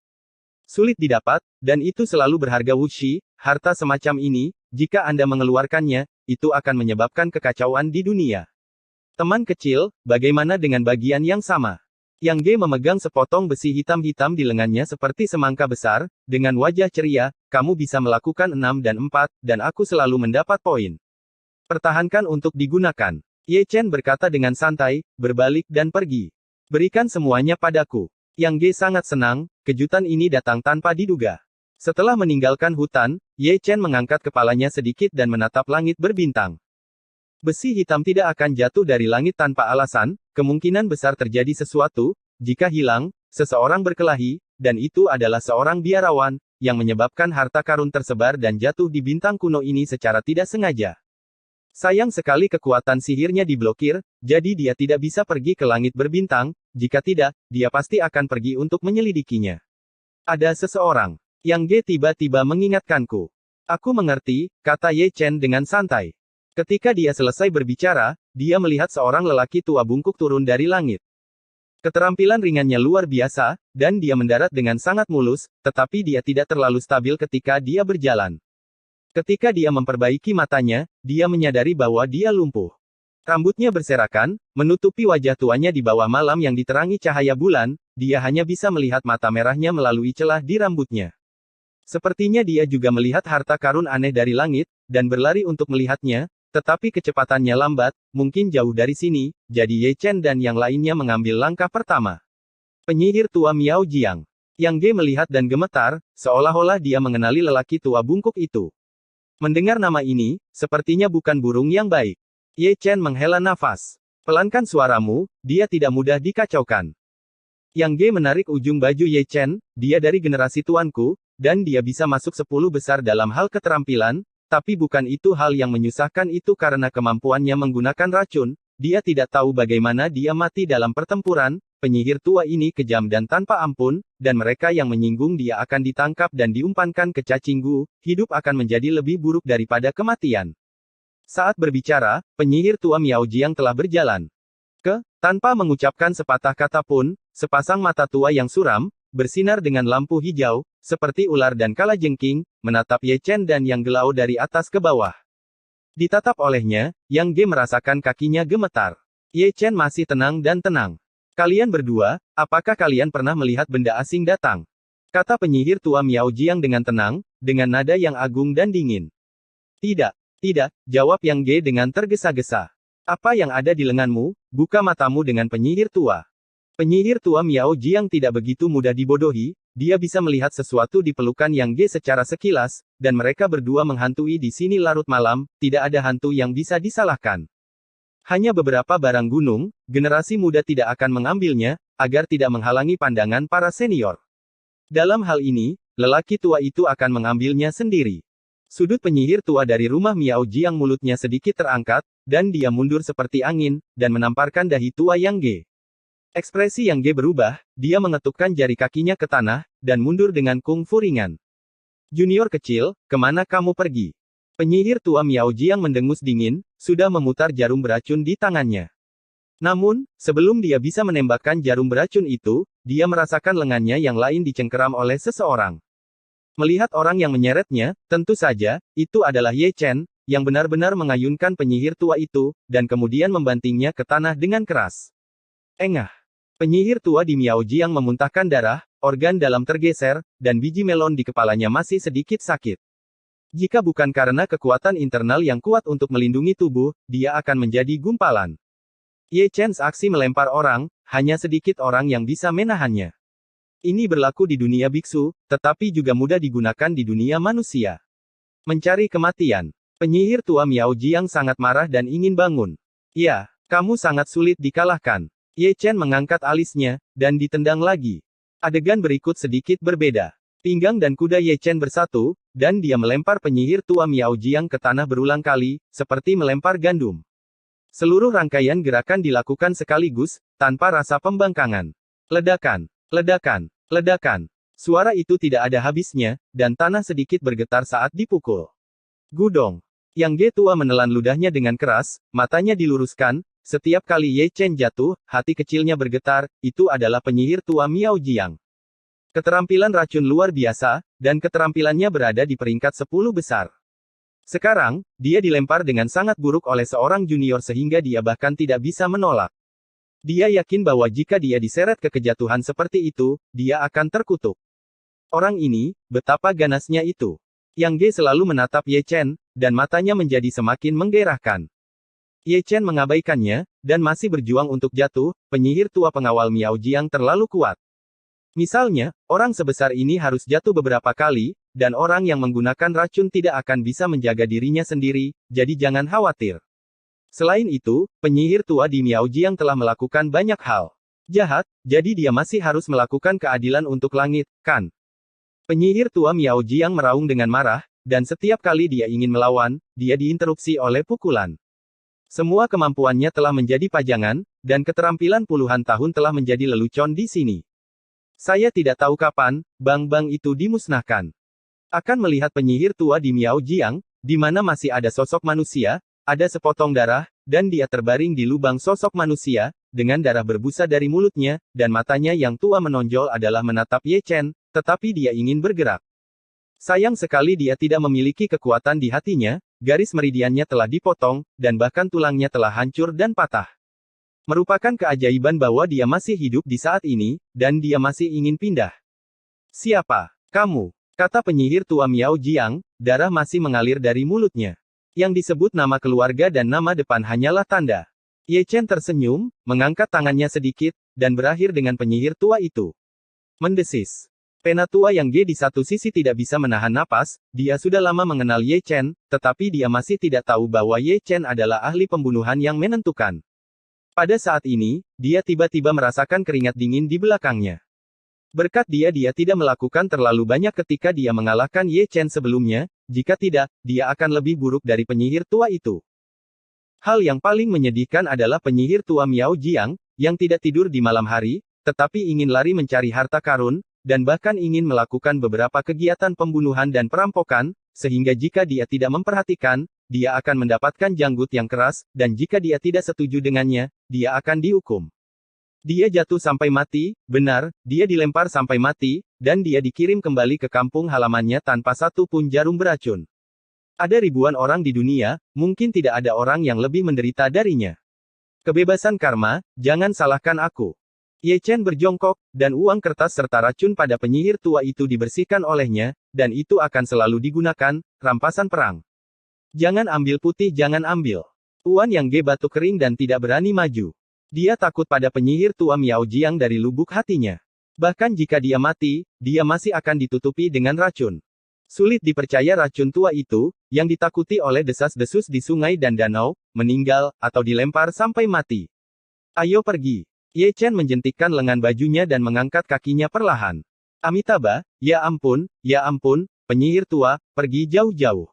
Sulit didapat, dan itu selalu berharga wuxi, harta semacam ini, jika Anda mengeluarkannya, itu akan menyebabkan kekacauan di dunia. Teman kecil, bagaimana dengan bagian yang sama? Yang Ge memegang sepotong besi hitam-hitam di lengannya seperti semangka besar, dengan wajah ceria, kamu bisa melakukan 6 dan 4, dan aku selalu mendapat poin. Pertahankan untuk digunakan. Ye Chen berkata dengan santai, berbalik dan pergi. Berikan semuanya padaku. Yang Ge sangat senang, kejutan ini datang tanpa diduga. Setelah meninggalkan hutan, Ye Chen mengangkat kepalanya sedikit dan menatap langit berbintang. Besi hitam tidak akan jatuh dari langit tanpa alasan, kemungkinan besar terjadi sesuatu, jika hilang, seseorang berkelahi, dan itu adalah seorang biarawan, yang menyebabkan harta karun tersebar dan jatuh di bintang kuno ini secara tidak sengaja. Sayang sekali kekuatan sihirnya diblokir, jadi dia tidak bisa pergi ke langit berbintang, jika tidak, dia pasti akan pergi untuk menyelidikinya. Ada seseorang. Yang Ge tiba-tiba mengingatkanku. Aku mengerti, kata Ye Chen dengan santai. Ketika dia selesai berbicara, dia melihat seorang lelaki tua bungkuk turun dari langit. Keterampilan ringannya luar biasa, dan dia mendarat dengan sangat mulus, tetapi dia tidak terlalu stabil ketika dia berjalan. Ketika dia memperbaiki matanya, dia menyadari bahwa dia lumpuh. Rambutnya berserakan, menutupi wajah tuanya di bawah malam yang diterangi cahaya bulan, dia hanya bisa melihat mata merahnya melalui celah di rambutnya. Sepertinya dia juga melihat harta karun aneh dari langit, dan berlari untuk melihatnya, tetapi kecepatannya lambat, mungkin jauh dari sini, jadi Ye Chen dan yang lainnya mengambil langkah pertama. Penyihir tua Miao Jiang. Yang Ge melihat dan gemetar, seolah-olah dia mengenali lelaki tua bungkuk itu. Mendengar nama ini, sepertinya bukan burung yang baik. Ye Chen menghela nafas. Pelankan suaramu, dia tidak mudah dikacaukan. Yang Ge menarik ujung baju Ye Chen, dia dari generasi tuanku, dan dia bisa masuk 10 besar dalam hal keterampilan, tapi bukan itu hal yang menyusahkan itu karena kemampuannya menggunakan racun, dia tidak tahu bagaimana dia mati dalam pertempuran, penyihir tua ini kejam dan tanpa ampun, dan mereka yang menyinggung dia akan ditangkap dan diumpankan ke cacinggu, hidup akan menjadi lebih buruk daripada kematian. Saat berbicara, penyihir tua Miao Jiang telah berjalan. Tanpa mengucapkan sepatah kata pun, sepasang mata tua yang suram, bersinar dengan lampu hijau, seperti ular dan kalajengking, menatap Ye Chen dan Yang Gelau dari atas ke bawah. Ditatap olehnya, Yang Ge merasakan kakinya gemetar. Ye Chen masih tenang dan tenang. Kalian berdua, apakah kalian pernah melihat benda asing datang? Kata penyihir tua Miao Jiang dengan tenang, dengan nada yang agung dan dingin. Tidak, jawab Yang Ge dengan tergesa-gesa. Apa yang ada di lenganmu? Buka matamu dengan penyihir tua. Penyihir tua Miao Jiang tidak begitu mudah dibodohi, dia bisa melihat sesuatu di pelukan Yang Ge secara sekilas, dan mereka berdua menghantui di sini larut malam, tidak ada hantu yang bisa disalahkan. Hanya beberapa barang gunung, generasi muda tidak akan mengambilnya, agar tidak menghalangi pandangan para senior. Dalam hal ini, lelaki tua itu akan mengambilnya sendiri. Sudut penyihir tua dari rumah Miao Jiang mulutnya sedikit terangkat, dan dia mundur seperti angin, dan menamparkan dahi tua Yang Ge. Ekspresi Yang Ge berubah, dia mengetukkan jari kakinya ke tanah, dan mundur dengan kungfu ringan. Junior kecil, kemana kamu pergi? Penyihir tua Miao Jiang mendengus dingin, sudah memutar jarum beracun di tangannya. Namun, sebelum dia bisa menembakkan jarum beracun itu, dia merasakan lengannya yang lain dicengkeram oleh seseorang. Melihat orang yang menyeretnya, tentu saja, itu adalah Ye Chen, yang benar-benar mengayunkan penyihir tua itu, dan kemudian membantingnya ke tanah dengan keras. Engah. Penyihir tua di Miao Jiang memuntahkan darah, organ dalam tergeser, dan biji melon di kepalanya masih sedikit sakit. Jika bukan karena kekuatan internal yang kuat untuk melindungi tubuh, dia akan menjadi gumpalan. Ye Chen's aksi melempar orang, hanya sedikit orang yang bisa menahannya. Ini berlaku di dunia biksu, tetapi juga mudah digunakan di dunia manusia. Mencari kematian. Penyihir tua Miao Jiang sangat marah dan ingin bangun. Ya, kamu sangat sulit dikalahkan. Ye Chen mengangkat alisnya, dan ditendang lagi. Adegan berikut sedikit berbeda. Pinggang dan kuda Ye Chen bersatu, dan dia melempar penyihir tua Miao Jiang ke tanah berulang kali, seperti melempar gandum. Seluruh rangkaian gerakan dilakukan sekaligus, tanpa rasa pembangkangan. Ledakan, ledakan, ledakan. Suara itu tidak ada habisnya, dan tanah sedikit bergetar saat dipukul. Gudong. Yang Ge tua menelan ludahnya dengan keras, matanya diluruskan, setiap kali Ye Chen jatuh, hati kecilnya bergetar, itu adalah penyihir tua Miao Jiang. Keterampilan racun luar biasa, dan keterampilannya berada di peringkat 10 besar. Sekarang, dia dilempar dengan sangat buruk oleh seorang junior sehingga dia bahkan tidak bisa menolak. Dia yakin bahwa jika dia diseret ke kejatuhan seperti itu, dia akan terkutuk. Orang ini, betapa ganasnya itu. Yang Ge selalu menatap Ye Chen, dan matanya menjadi semakin menggairahkan. Ye Chen mengabaikannya, dan masih berjuang untuk jatuh, penyihir tua pengawal Miao Jiang terlalu kuat. Misalnya, orang sebesar ini harus jatuh beberapa kali, dan orang yang menggunakan racun tidak akan bisa menjaga dirinya sendiri, jadi jangan khawatir. Selain itu, penyihir tua di Miao Jiang telah melakukan banyak hal jahat, jadi dia masih harus melakukan keadilan untuk langit, kan? Penyihir tua Miao Jiang meraung dengan marah, dan setiap kali dia ingin melawan, dia diinterupsi oleh pukulan. Semua kemampuannya telah menjadi pajangan, dan keterampilan puluhan tahun telah menjadi lelucon di sini. Saya tidak tahu kapan, bank-bank itu dimusnahkan. Akan melihat penyihir tua di Miao Jiang, di mana masih ada sosok manusia, ada sepotong darah, dan dia terbaring di lubang sosok manusia, dengan darah berbusa dari mulutnya, dan matanya yang tua menonjol adalah menatap Ye Chen, tetapi dia ingin bergerak. Sayang sekali dia tidak memiliki kekuatan di hatinya, garis meridiannya telah dipotong, dan bahkan tulangnya telah hancur dan patah. Merupakan keajaiban bahwa dia masih hidup di saat ini, dan dia masih ingin pindah. Siapa? Kamu? Kata penyihir tua Miao Jiang, darah masih mengalir dari mulutnya. Yang disebut nama keluarga dan nama depan hanyalah tanda. Ye Chen tersenyum, mengangkat tangannya sedikit, dan berakhir dengan penyihir tua itu. Mendesis. Penatua yang Ge di satu sisi tidak bisa menahan napas, dia sudah lama mengenal Ye Chen, tetapi dia masih tidak tahu bahwa Ye Chen adalah ahli pembunuhan yang menentukan. Pada saat ini, dia tiba-tiba merasakan keringat dingin di belakangnya. Berkat dia tidak melakukan terlalu banyak ketika dia mengalahkan Ye Chen sebelumnya, jika tidak, dia akan lebih buruk dari penyihir tua itu. Hal yang paling menyedihkan adalah penyihir tua Miao Jiang, yang tidak tidur di malam hari, tetapi ingin lari mencari harta karun, dan bahkan ingin melakukan beberapa kegiatan pembunuhan dan perampokan, sehingga jika dia tidak memperhatikan, dia akan mendapatkan janggut yang keras, dan jika dia tidak setuju dengannya, dia akan dihukum. Dia jatuh sampai mati, benar, dia dilempar sampai mati, dan dia dikirim kembali ke kampung halamannya tanpa satu pun jarum beracun. Ada ribuan orang di dunia, mungkin tidak ada orang yang lebih menderita darinya. Kebebasan karma, jangan salahkan aku. Ye Chen berjongkok, dan uang kertas serta racun pada penyihir tua itu dibersihkan olehnya, dan itu akan selalu digunakan, rampasan perang. Jangan ambil putih, jangan ambil. Tuan Yang Ge batuk kering dan tidak berani maju. Dia takut pada penyihir tua Miao Jiang dari lubuk hatinya. Bahkan jika dia mati, dia masih akan ditutupi dengan racun. Sulit dipercaya racun tua itu, yang ditakuti oleh desas-desus di sungai dan danau, meninggal, atau dilempar sampai mati. Ayo pergi. Ye Chen menjentikkan lengan bajunya dan mengangkat kakinya perlahan. Amitabha, ya ampun, penyihir tua, pergi jauh-jauh.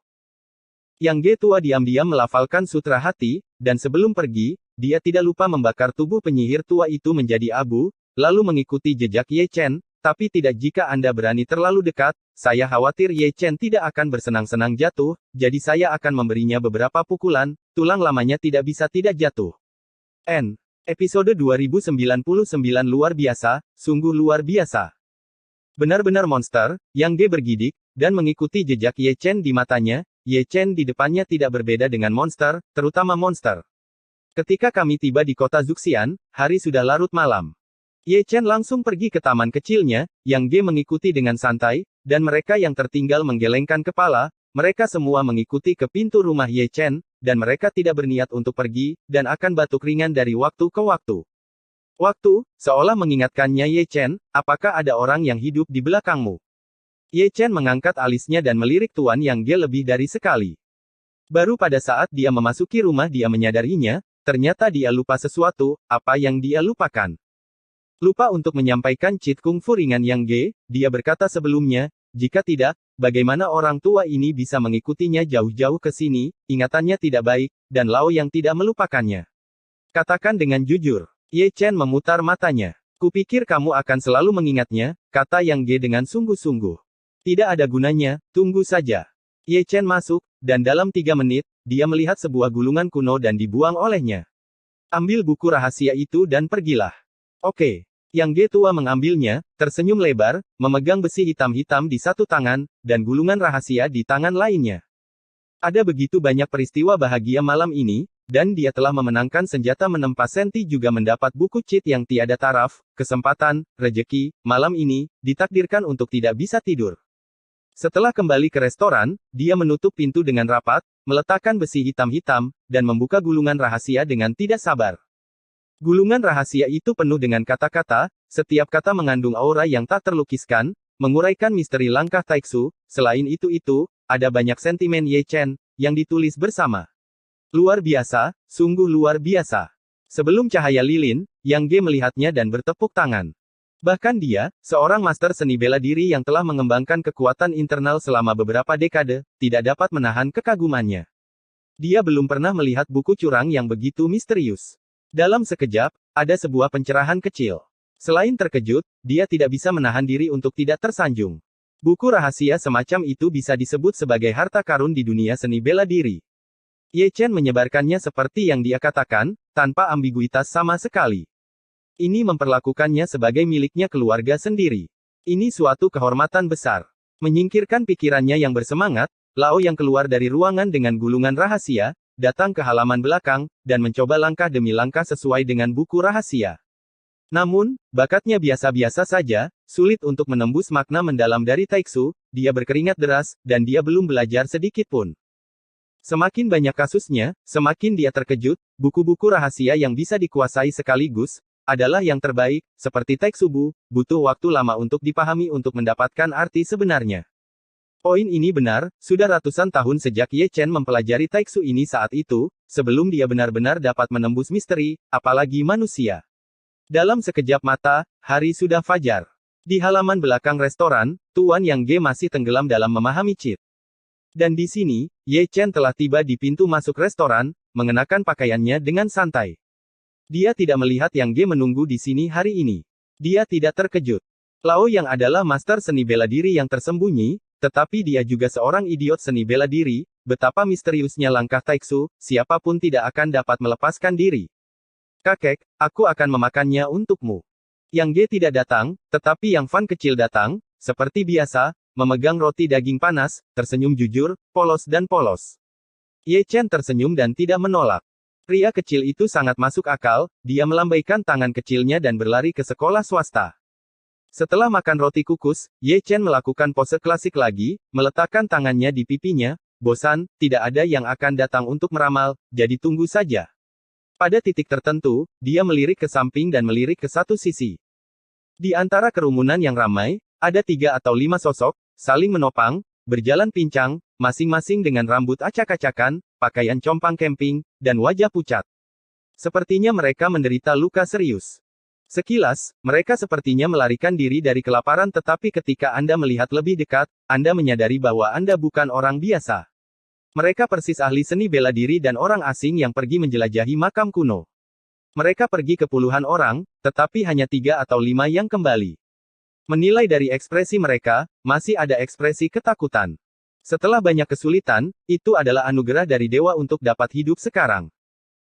Yang Ge tua diam-diam melafalkan sutra hati, dan sebelum pergi, dia tidak lupa membakar tubuh penyihir tua itu menjadi abu, lalu mengikuti jejak Ye Chen, tapi tidak jika Anda berani terlalu dekat, saya khawatir Ye Chen tidak akan bersenang-senang jatuh, jadi saya akan memberinya beberapa pukulan, tulang lamanya tidak bisa tidak jatuh. Episode 2099 luar biasa, sungguh luar biasa. Benar-benar monster, Yang Ge bergidik, dan mengikuti jejak Ye Chen di matanya. Ye Chen di depannya tidak berbeda dengan monster, terutama monster. Ketika kami tiba di kota Zuxian, hari sudah larut malam. Ye Chen langsung pergi ke taman kecilnya, Yang Ge mengikuti dengan santai, dan mereka yang tertinggal menggelengkan kepala, mereka semua mengikuti ke pintu rumah Ye Chen, dan mereka tidak berniat untuk pergi, dan akan batuk ringan dari waktu ke waktu. Waktu, seolah mengingatkannya Ye Chen, apakah ada orang yang hidup di belakangmu? Ye Chen mengangkat alisnya dan melirik Tuan Yang Ge lebih dari sekali. Baru pada saat dia memasuki rumah dia menyadarinya, ternyata dia lupa sesuatu, apa yang dia lupakan. Lupa untuk menyampaikan cheat kungfu ringan Yang Ge, dia berkata sebelumnya, Jika tidak, bagaimana orang tua ini bisa mengikutinya jauh-jauh ke sini, ingatannya tidak baik, dan Lao yang tidak melupakannya. Katakan dengan jujur. Ye Chen memutar matanya. Kupikir kamu akan selalu mengingatnya, kata Yang Ge dengan sungguh-sungguh. Tidak ada gunanya, tunggu saja. Ye Chen masuk, dan dalam 3 menit, dia melihat sebuah gulungan kuno dan dibuang olehnya. Ambil buku rahasia itu dan pergilah. Oke. Yang Ge tua mengambilnya, tersenyum lebar, memegang besi hitam-hitam di satu tangan, dan gulungan rahasia di tangan lainnya. Ada begitu banyak peristiwa bahagia malam ini, dan dia telah memenangkan senjata menempa senti juga mendapat buku cheat yang tiada taraf, kesempatan, rejeki, malam ini, ditakdirkan untuk tidak bisa tidur. Setelah kembali ke restoran, dia menutup pintu dengan rapat, meletakkan besi hitam-hitam, dan membuka gulungan rahasia dengan tidak sabar. Gulungan rahasia itu penuh dengan kata-kata, setiap kata mengandung aura yang tak terlukiskan, menguraikan misteri langkah Taiksu. Selain itu, ada banyak sentimen Ye Chen, yang ditulis bersama. Luar biasa, sungguh luar biasa. Sebelum cahaya lilin, Yang Ge melihatnya dan bertepuk tangan. Bahkan dia, seorang master seni bela diri yang telah mengembangkan kekuatan internal selama beberapa dekade, tidak dapat menahan kekagumannya. Dia belum pernah melihat buku curang yang begitu misterius. Dalam sekejap, ada sebuah pencerahan kecil. Selain terkejut, dia tidak bisa menahan diri untuk tidak tersanjung. Buku rahasia semacam itu bisa disebut sebagai harta karun di dunia seni bela diri. Ye Chen menyebarkannya seperti yang dia katakan, tanpa ambiguitas sama sekali. Ini memperlakukannya sebagai miliknya keluarga sendiri. Ini suatu kehormatan besar. Menyingkirkan pikirannya yang bersemangat, Lao yang keluar dari ruangan dengan gulungan rahasia, datang ke halaman belakang, dan mencoba langkah demi langkah sesuai dengan buku rahasia. Namun, bakatnya biasa-biasa saja, sulit untuk menembus makna mendalam dari Taiksu, dia berkeringat deras, dan dia belum belajar sedikit pun. Semakin banyak kasusnya, semakin dia terkejut, buku-buku rahasia yang bisa dikuasai sekaligus, adalah yang terbaik, seperti Taiksubu, butuh waktu lama untuk dipahami untuk mendapatkan arti sebenarnya. Poin ini benar, sudah ratusan tahun sejak Ye Chen mempelajari Taiksu ini saat itu, sebelum dia benar-benar dapat menembus misteri, apalagi manusia. Dalam sekejap mata, hari sudah fajar. Di halaman belakang restoran, Tuan Yang Ge masih tenggelam dalam memahami cheat. Dan di sini, Ye Chen telah tiba di pintu masuk restoran, mengenakan pakaiannya dengan santai. Dia tidak melihat Yang Ge menunggu di sini hari ini. Dia tidak terkejut. Lao yang adalah master seni bela diri yang tersembunyi, tetapi dia juga seorang idiot seni bela diri, betapa misteriusnya langkah Taiksu, siapapun tidak akan dapat melepaskan diri. Kakek, aku akan memakannya untukmu. Yang Ge tidak datang, tetapi Yang Fan kecil datang, seperti biasa, memegang roti daging panas, tersenyum jujur, polos dan polos. Ye Chen tersenyum dan tidak menolak. Pria kecil itu sangat masuk akal, dia melambaikan tangan kecilnya dan berlari ke sekolah swasta. Setelah makan roti kukus, Ye Chen melakukan pose klasik lagi, meletakkan tangannya di pipinya, bosan, tidak ada yang akan datang untuk meramal, jadi tunggu saja. Pada titik tertentu, dia melirik ke samping dan melirik ke satu sisi. Di antara kerumunan yang ramai, ada 3 atau 5 sosok, saling menopang, berjalan pincang, masing-masing dengan rambut acak-acakan, pakaian compang camping, dan wajah pucat. Sepertinya mereka menderita luka serius. Sekilas, mereka sepertinya melarikan diri dari kelaparan tetapi ketika Anda melihat lebih dekat, Anda menyadari bahwa Anda bukan orang biasa. Mereka persis ahli seni bela diri dan orang asing yang pergi menjelajahi makam kuno. Mereka pergi ke puluhan orang, tetapi hanya 3 atau 5 yang kembali. Menilai dari ekspresi mereka, masih ada ekspresi ketakutan. Setelah banyak kesulitan, itu adalah anugerah dari dewa untuk dapat hidup sekarang.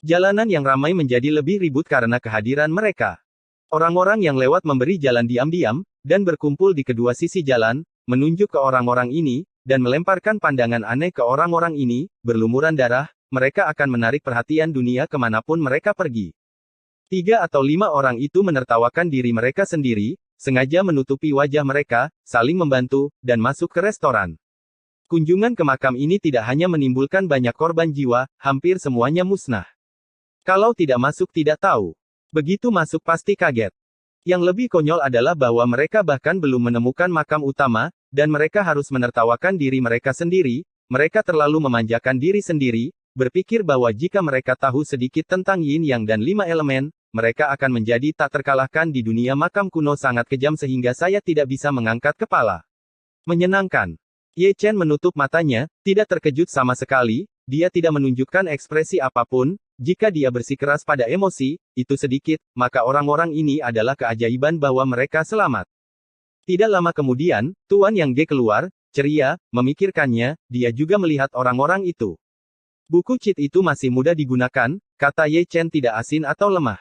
Jalanan yang ramai menjadi lebih ribut karena kehadiran mereka. Orang-orang yang lewat memberi jalan diam-diam, dan berkumpul di kedua sisi jalan, menunjuk ke orang-orang ini, dan melemparkan pandangan aneh ke orang-orang ini, berlumuran darah, mereka akan menarik perhatian dunia kemanapun mereka pergi. 3 atau 5 orang itu menertawakan diri mereka sendiri, sengaja menutupi wajah mereka, saling membantu, dan masuk ke restoran. Kunjungan ke makam ini tidak hanya menimbulkan banyak korban jiwa, hampir semuanya musnah. Kalau tidak masuk tidak tahu. Begitu masuk pasti kaget. Yang lebih konyol adalah bahwa mereka bahkan belum menemukan makam utama, dan mereka harus menertawakan diri mereka sendiri, mereka terlalu memanjakan diri sendiri, berpikir bahwa jika mereka tahu sedikit tentang yin yang dan 5 elemen, mereka akan menjadi tak terkalahkan di dunia makam kuno sangat kejam sehingga saya tidak bisa mengangkat kepala. Menyenangkan. Ye Chen menutup matanya, tidak terkejut sama sekali, dia tidak menunjukkan ekspresi apapun, jika dia bersikeras pada emosi, itu sedikit, maka orang-orang ini adalah keajaiban bahwa mereka selamat. Tidak lama kemudian, Tuan Yang Ge keluar, ceria, memikirkannya, dia juga melihat orang-orang itu. Buku cheat itu masih mudah digunakan, kata Ye Chen tidak asin atau lemah.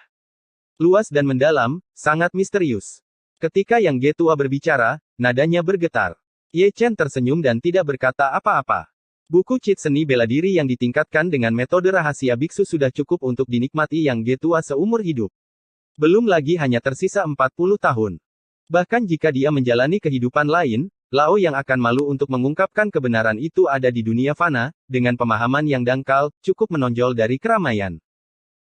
Luas dan mendalam, sangat misterius. Ketika Yang Ge tua berbicara, nadanya bergetar. Ye Chen tersenyum dan tidak berkata apa-apa. Buku cheat seni bela diri yang ditingkatkan dengan metode rahasia biksu sudah cukup untuk dinikmati Yang Ge tua seumur hidup. Belum lagi hanya tersisa 40 tahun. Bahkan jika dia menjalani kehidupan lain, Lao yang akan malu untuk mengungkapkan kebenaran itu ada di dunia fana, dengan pemahaman yang dangkal, cukup menonjol dari keramaian.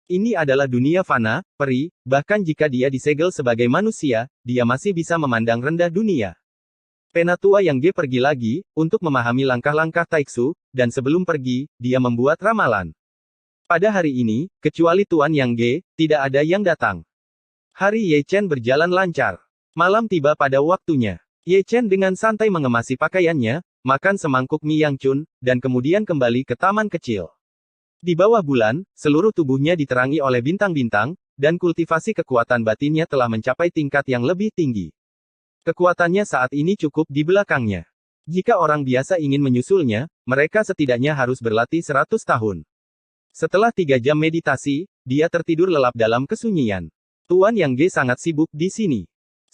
Ini adalah dunia fana, peri, bahkan jika dia disegel sebagai manusia, dia masih bisa memandang rendah dunia. Penatua Yang Ge pergi lagi, untuk memahami langkah-langkah Taiksu, dan sebelum pergi, dia membuat ramalan. Pada hari ini, kecuali Tuan Yang Ge, tidak ada yang datang. Hari Ye Chen berjalan lancar. Malam tiba pada waktunya. Ye Chen dengan santai mengemasi pakaiannya, makan semangkuk mie yang cun, dan kemudian kembali ke taman kecil. Di bawah bulan, seluruh tubuhnya diterangi oleh bintang-bintang, dan kultivasi kekuatan batinnya telah mencapai tingkat yang lebih tinggi. Kekuatannya saat ini cukup di belakangnya. Jika orang biasa ingin menyusulnya, mereka setidaknya harus berlatih 100 tahun. Setelah 3 jam meditasi, dia tertidur lelap dalam kesunyian. Tuan Yang Ge sangat sibuk di sini.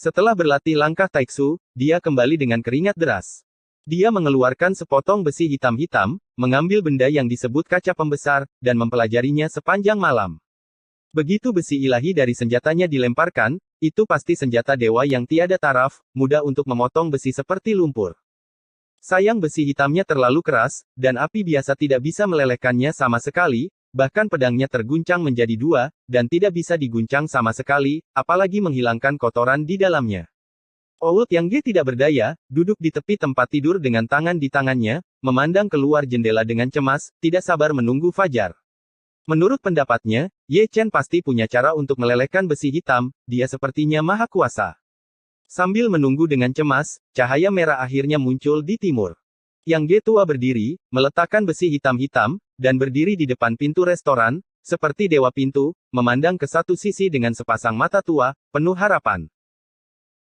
Setelah berlatih langkah Taiksu, dia kembali dengan keringat deras. Dia mengeluarkan sepotong besi hitam-hitam, mengambil benda yang disebut kaca pembesar, dan mempelajarinya sepanjang malam. Begitu besi ilahi dari senjatanya dilemparkan, itu pasti senjata dewa yang tiada taraf, mudah untuk memotong besi seperti lumpur. Sayang besi hitamnya terlalu keras, dan api biasa tidak bisa melelehkannya sama sekali, bahkan pedangnya terguncang menjadi 2, dan tidak bisa diguncang sama sekali, apalagi menghilangkan kotoran di dalamnya. Old Yang Ge tidak berdaya, duduk di tepi tempat tidur dengan tangan di tangannya, memandang keluar jendela dengan cemas, tidak sabar menunggu fajar. Menurut pendapatnya, Ye Chen pasti punya cara untuk melelehkan besi hitam, dia sepertinya maha kuasa. Sambil menunggu dengan cemas, cahaya merah akhirnya muncul di timur. Yang Ge tua berdiri, meletakkan besi hitam-hitam, dan berdiri di depan pintu restoran, seperti dewa pintu, memandang ke satu sisi dengan sepasang mata tua, penuh harapan.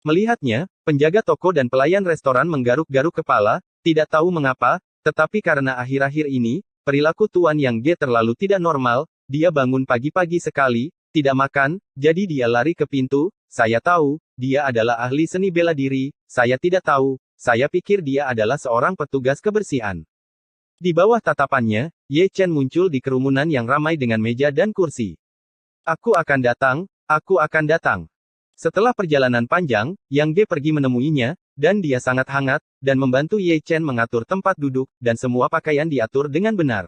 Melihatnya, penjaga toko dan pelayan restoran menggaruk-garuk kepala, tidak tahu mengapa, tetapi karena akhir-akhir ini, perilaku Tuan Yang Ge terlalu tidak normal, dia bangun pagi-pagi sekali, tidak makan, jadi dia lari ke pintu, saya tahu, dia adalah ahli seni bela diri, saya tidak tahu, saya pikir dia adalah seorang petugas kebersihan. Di bawah tatapannya, Ye Chen muncul di kerumunan yang ramai dengan meja dan kursi. Aku akan datang, aku akan datang. Setelah perjalanan panjang, Yang Ge pergi menemuinya, dan dia sangat hangat, dan membantu Ye Chen mengatur tempat duduk, dan semua pakaian diatur dengan benar.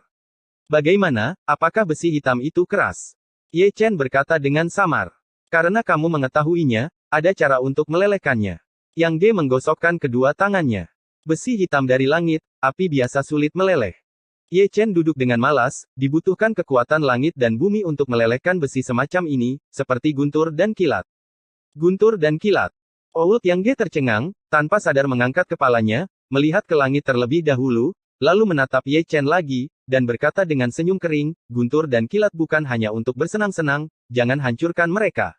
Bagaimana, apakah besi hitam itu keras? Ye Chen berkata dengan samar. Karena kamu mengetahuinya, ada cara untuk melelehkannya. Yang Ge menggosokkan kedua tangannya. Besi hitam dari langit, api biasa sulit meleleh. Ye Chen duduk dengan malas, dibutuhkan kekuatan langit dan bumi untuk melelehkan besi semacam ini, seperti guntur dan kilat. Guntur dan kilat. Old Yang Ge tercengang, tanpa sadar mengangkat kepalanya, melihat ke langit terlebih dahulu, lalu menatap Ye Chen lagi, dan berkata dengan senyum kering, guntur dan kilat bukan hanya untuk bersenang-senang, jangan hancurkan mereka.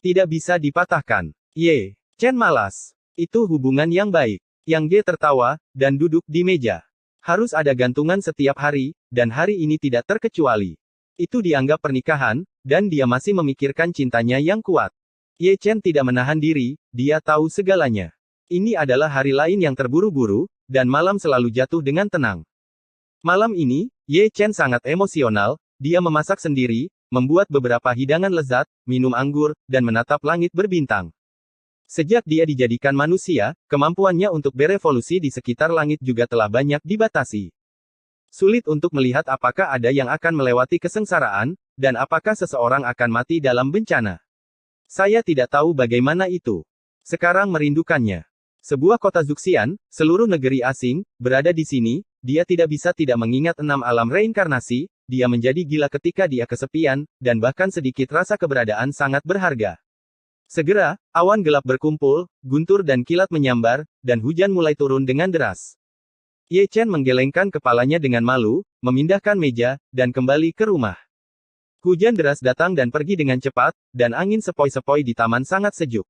Tidak bisa dipatahkan. Ye Chen malas. Itu hubungan yang baik. Yang Ge tertawa, dan duduk di meja. Harus ada gantungan setiap hari, dan hari ini tidak terkecuali. Itu dianggap pernikahan, dan dia masih memikirkan cintanya yang kuat. Ye Chen tidak menahan diri, dia tahu segalanya. Ini adalah hari lain yang terburu-buru, dan malam selalu jatuh dengan tenang. Malam ini, Ye Chen sangat emosional, dia memasak sendiri, membuat beberapa hidangan lezat, minum anggur, dan menatap langit berbintang. Sejak dia dijadikan manusia, kemampuannya untuk berevolusi di sekitar langit juga telah banyak dibatasi. Sulit untuk melihat apakah ada yang akan melewati kesengsaraan, dan apakah seseorang akan mati dalam bencana. Saya tidak tahu bagaimana itu. Sekarang merindukannya. Sebuah kota Zuxian, seluruh negeri asing, berada di sini, dia tidak bisa tidak mengingat 6 alam reinkarnasi, dia menjadi gila ketika dia kesepian, dan bahkan sedikit rasa keberadaan sangat berharga. Segera, awan gelap berkumpul, guntur dan kilat menyambar, dan hujan mulai turun dengan deras. Ye Chen menggelengkan kepalanya dengan malu, memindahkan meja, dan kembali ke rumah. Hujan deras datang dan pergi dengan cepat, dan angin sepoi-sepoi di taman sangat sejuk.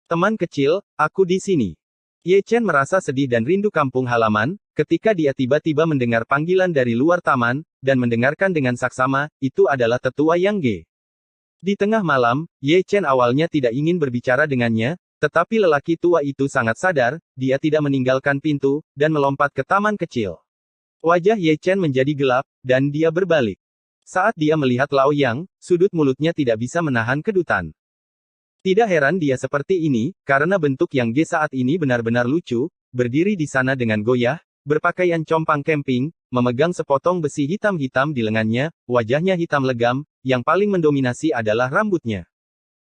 Teman kecil, aku di sini. Ye Chen merasa sedih dan rindu kampung halaman, ketika dia tiba-tiba mendengar panggilan dari luar taman, dan mendengarkan dengan saksama, itu adalah tetua Yang Ge. Di tengah malam, Ye Chen awalnya tidak ingin berbicara dengannya, tetapi lelaki tua itu sangat sadar, dia tidak meninggalkan pintu, dan melompat ke taman kecil. Wajah Ye Chen menjadi gelap, dan dia berbalik. Saat dia melihat Lao Yang, sudut mulutnya tidak bisa menahan kedutan. Tidak heran dia seperti ini, karena bentuk Yang Ge saat ini benar-benar lucu, berdiri di sana dengan goyah, berpakaian compang camping, memegang sepotong besi hitam-hitam di lengannya, wajahnya hitam legam, yang paling mendominasi adalah rambutnya.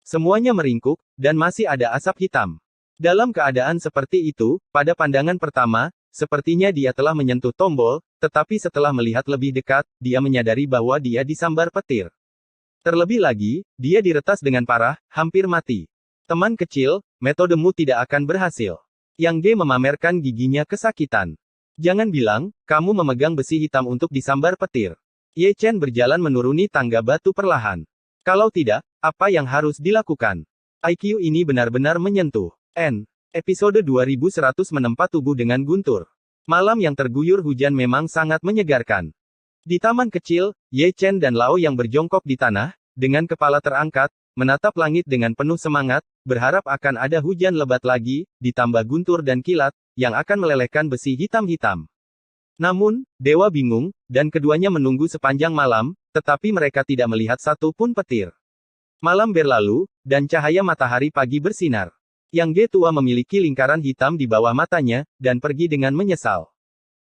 Semuanya meringkuk, dan masih ada asap hitam. Dalam keadaan seperti itu, pada pandangan pertama, sepertinya dia telah menyentuh tombol, tetapi setelah melihat lebih dekat, dia menyadari bahwa dia disambar petir. Terlebih lagi, dia diretas dengan parah, hampir mati. Teman kecil, metodemu tidak akan berhasil. Yang Ge memamerkan giginya kesakitan. Jangan bilang, kamu memegang besi hitam untuk disambar petir. Ye Chen berjalan menuruni tangga batu perlahan. Kalau tidak, apa yang harus dilakukan? IQ ini benar-benar menyentuh. Episode 2100 menempa tubuh dengan guntur. Malam yang terguyur hujan memang sangat menyegarkan. Di taman kecil, Ye Chen dan Lao yang berjongkok di tanah, dengan kepala terangkat, menatap langit dengan penuh semangat, berharap akan ada hujan lebat lagi, ditambah guntur dan kilat, yang akan melelehkan besi hitam-hitam. Namun, dewa bingung, dan keduanya menunggu sepanjang malam, tetapi mereka tidak melihat satu pun petir. Malam berlalu, dan cahaya matahari pagi bersinar. Yang Ge tua memiliki lingkaran hitam di bawah matanya, dan pergi dengan menyesal.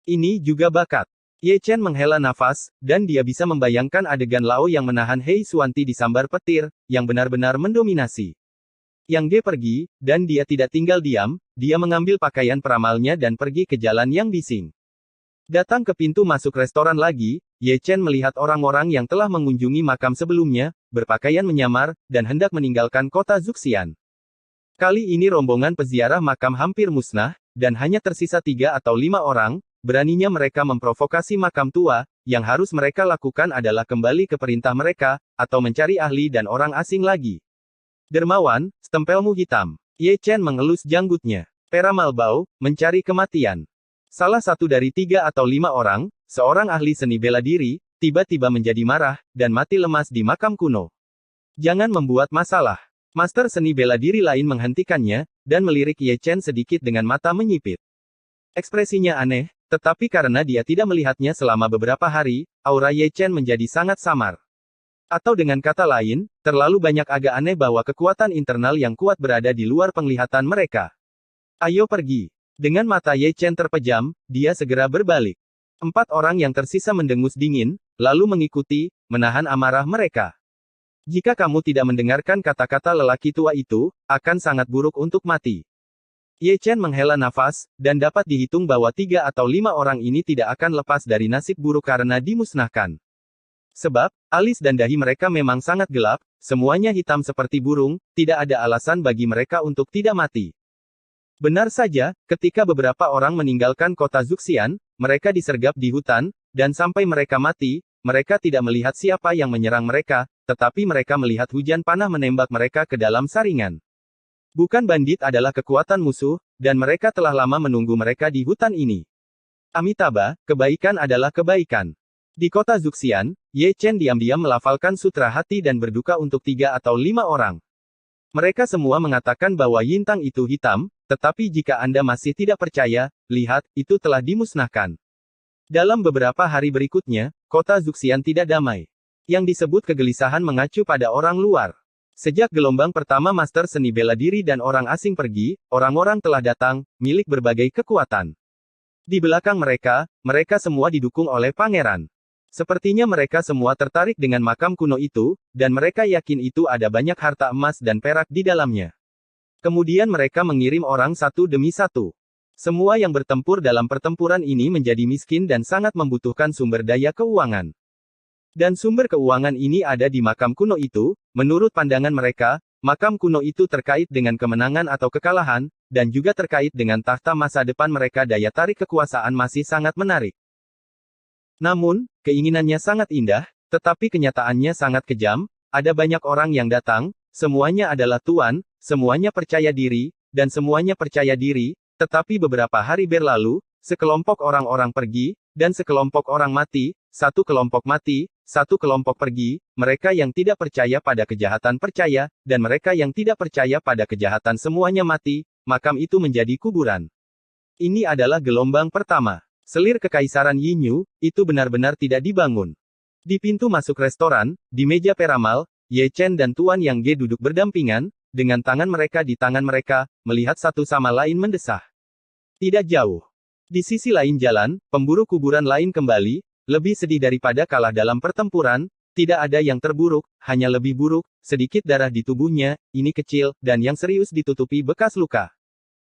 Ini juga bakat. Ye Chen menghela nafas, dan dia bisa membayangkan adegan Lao yang menahan Hei Suanti disambar petir, yang benar-benar mendominasi. Yang Ge pergi, dan dia tidak tinggal diam, dia mengambil pakaian peramalnya dan pergi ke jalan yang bising. Datang ke pintu masuk restoran lagi, Ye Chen melihat orang-orang yang telah mengunjungi makam sebelumnya, berpakaian menyamar, dan hendak meninggalkan kota Zuxian. Kali ini rombongan peziarah makam hampir musnah, dan hanya tersisa 3 atau 5 orang, beraninya mereka memprovokasi makam tua, yang harus mereka lakukan adalah kembali ke perintah mereka, atau mencari ahli dan orang asing lagi. Dermawan, stempelmu hitam. Ye Chen mengelus janggutnya. Peramal Bao, mencari kematian. Salah satu dari 3 atau 5 orang, seorang ahli seni bela diri, tiba-tiba menjadi marah, dan mati lemas di makam kuno. Jangan membuat masalah. Master seni bela diri lain menghentikannya, dan melirik Ye Chen sedikit dengan mata menyipit. Ekspresinya aneh, tetapi karena dia tidak melihatnya selama beberapa hari, aura Ye Chen menjadi sangat samar. Atau dengan kata lain, terlalu banyak agak aneh bahwa kekuatan internal yang kuat berada di luar penglihatan mereka. Ayo pergi. Dengan mata Ye Chen terpejam, dia segera berbalik. 4 orang yang tersisa mendengus dingin, lalu mengikuti, menahan amarah mereka. Jika kamu tidak mendengarkan kata-kata lelaki tua itu, akan sangat buruk untuk mati. Ye Chen menghela nafas, dan dapat dihitung bahwa 3 atau 5 orang ini tidak akan lepas dari nasib buruk karena dimusnahkan. Sebab, alis dan dahi mereka memang sangat gelap, semuanya hitam seperti burung, tidak ada alasan bagi mereka untuk tidak mati. Benar saja, ketika beberapa orang meninggalkan kota Zuxian, mereka disergap di hutan, dan sampai mereka mati, mereka tidak melihat siapa yang menyerang mereka, tetapi mereka melihat hujan panah menembak mereka ke dalam saringan. Bukan bandit adalah kekuatan musuh, dan mereka telah lama menunggu mereka di hutan ini. Amitabha, kebaikan adalah kebaikan. Di kota Zuxian, Ye Chen diam-diam melafalkan sutra hati dan berduka untuk 3 atau 5 orang. Mereka semua mengatakan bahwa Yintang itu hitam, tetapi jika Anda masih tidak percaya, lihat, itu telah dimusnahkan. Dalam beberapa hari berikutnya, kota Zuxian tidak damai. Yang disebut kegelisahan mengacu pada orang luar. Sejak gelombang pertama master seni bela diri dan orang asing pergi, orang-orang telah datang, milik berbagai kekuatan. Di belakang mereka, mereka semua didukung oleh pangeran. Sepertinya mereka semua tertarik dengan makam kuno itu, dan mereka yakin itu ada banyak harta emas dan perak di dalamnya. Kemudian mereka mengirim orang satu demi satu. Semua yang bertempur dalam pertempuran ini menjadi miskin dan sangat membutuhkan sumber daya keuangan. Dan sumber keuangan ini ada di makam kuno itu, menurut pandangan mereka, makam kuno itu terkait dengan kemenangan atau kekalahan, dan juga terkait dengan tahta masa depan mereka. Daya tarik kekuasaan masih sangat menarik. Namun, keinginannya sangat indah, tetapi kenyataannya sangat kejam. Ada banyak orang yang datang, semuanya adalah tuan, semuanya percaya diri, dan semuanya percaya diri, tetapi beberapa hari berlalu, sekelompok orang-orang pergi, dan sekelompok orang mati, satu kelompok mati, satu kelompok pergi, mereka yang tidak percaya pada kejahatan percaya, dan mereka yang tidak percaya pada kejahatan semuanya mati, makam itu menjadi kuburan. Ini adalah gelombang pertama. Selir kekaisaran Yinyu, itu benar-benar tidak dibangun. Di pintu masuk restoran, di meja peramal, Ye Chen dan Tuan Yang Ge duduk berdampingan, dengan tangan mereka di tangan mereka, melihat satu sama lain mendesah. Tidak jauh. Di sisi lain jalan, pemburu kuburan lain kembali, lebih sedih daripada kalah dalam pertempuran, tidak ada yang terburuk, hanya lebih buruk, sedikit darah di tubuhnya, ini kecil, dan yang serius ditutupi bekas luka.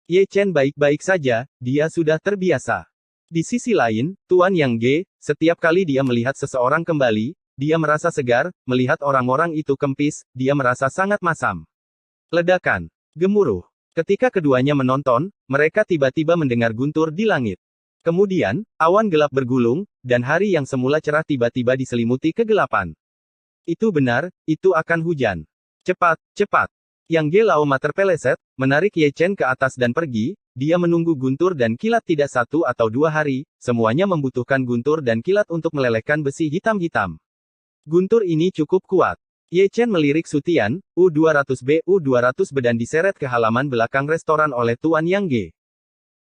Ye Chen baik-baik saja, dia sudah terbiasa. Di sisi lain, Tuan Yang Ge, setiap kali dia melihat seseorang kembali, dia merasa segar, melihat orang-orang itu kempis, dia merasa sangat masam. Ledakan. Gemuruh. Ketika keduanya menonton, mereka tiba-tiba mendengar guntur di langit. Kemudian, awan gelap bergulung, dan hari yang semula cerah tiba-tiba diselimuti kegelapan. Itu benar, itu akan hujan. Cepat, cepat. Yang Ge Laoma terpeleset, menarik Ye Chen ke atas dan pergi, dia menunggu guntur dan kilat tidak 1 atau 2 hari, semuanya membutuhkan guntur dan kilat untuk melelehkan besi hitam-hitam. Guntur ini cukup kuat. Ye Chen melirik Sutian, U200B U200B dan diseret ke halaman belakang restoran oleh Tuan Yang Ge.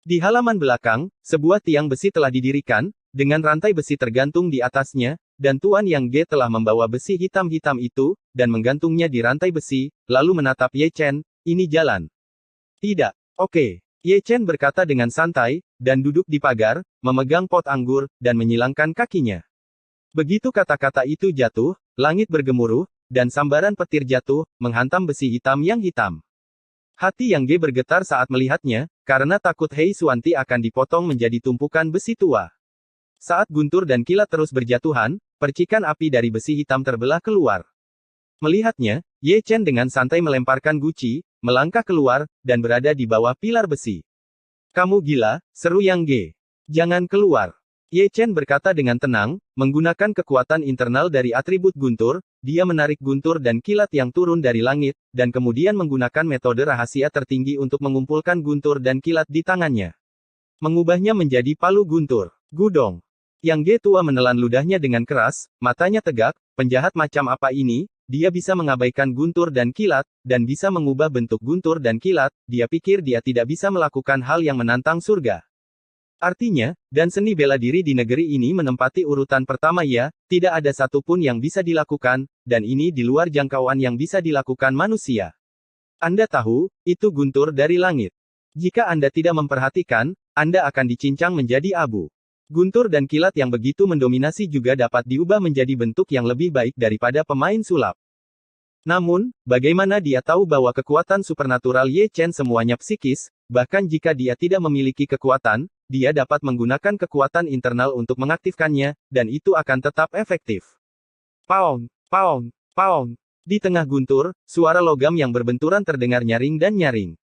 Di halaman belakang, sebuah tiang besi telah didirikan, dengan rantai besi tergantung di atasnya, dan Tuan Yang Ge telah membawa besi hitam-hitam itu, dan menggantungnya di rantai besi, lalu menatap Ye Chen, ini jalan. Tidak. Oke. Ye Chen berkata dengan santai, dan duduk di pagar, memegang pot anggur, dan menyilangkan kakinya. Begitu kata-kata itu jatuh, langit bergemuruh, dan sambaran petir jatuh, menghantam besi hitam yang hitam. Hati Yang Ge bergetar saat melihatnya, karena takut Hei Suanti akan dipotong menjadi tumpukan besi tua. Saat guntur dan kilat terus berjatuhan, percikan api dari besi hitam terbelah keluar. Melihatnya, Ye Chen dengan santai melemparkan guci, melangkah keluar, dan berada di bawah pilar besi. Kamu gila, seru Yang Ge. Jangan keluar. Ye Chen berkata dengan tenang, menggunakan kekuatan internal dari atribut guntur, dia menarik guntur dan kilat yang turun dari langit, dan kemudian menggunakan metode rahasia tertinggi untuk mengumpulkan guntur dan kilat di tangannya. Mengubahnya menjadi palu guntur. Gudong. Yang Ge tua menelan ludahnya dengan keras, matanya tegak, penjahat macam apa ini, dia bisa mengabaikan guntur dan kilat, dan bisa mengubah bentuk guntur dan kilat, dia pikir dia tidak bisa melakukan hal yang menantang surga. Artinya, dan seni bela diri di negeri ini menempati urutan pertama ya, tidak ada satupun yang bisa dilakukan, dan ini di luar jangkauan yang bisa dilakukan manusia. Anda tahu, itu guntur dari langit. Jika Anda tidak memperhatikan, Anda akan dicincang menjadi abu. Guntur dan kilat yang begitu mendominasi juga dapat diubah menjadi bentuk yang lebih baik daripada pemain sulap. Namun, bagaimana dia tahu bahwa kekuatan supernatural Ye Chen semuanya psikis, bahkan jika dia tidak memiliki kekuatan, dia dapat menggunakan kekuatan internal untuk mengaktifkannya, dan itu akan tetap efektif. Paung, paung, paung. Di tengah guntur, suara logam yang berbenturan terdengar nyaring dan nyaring.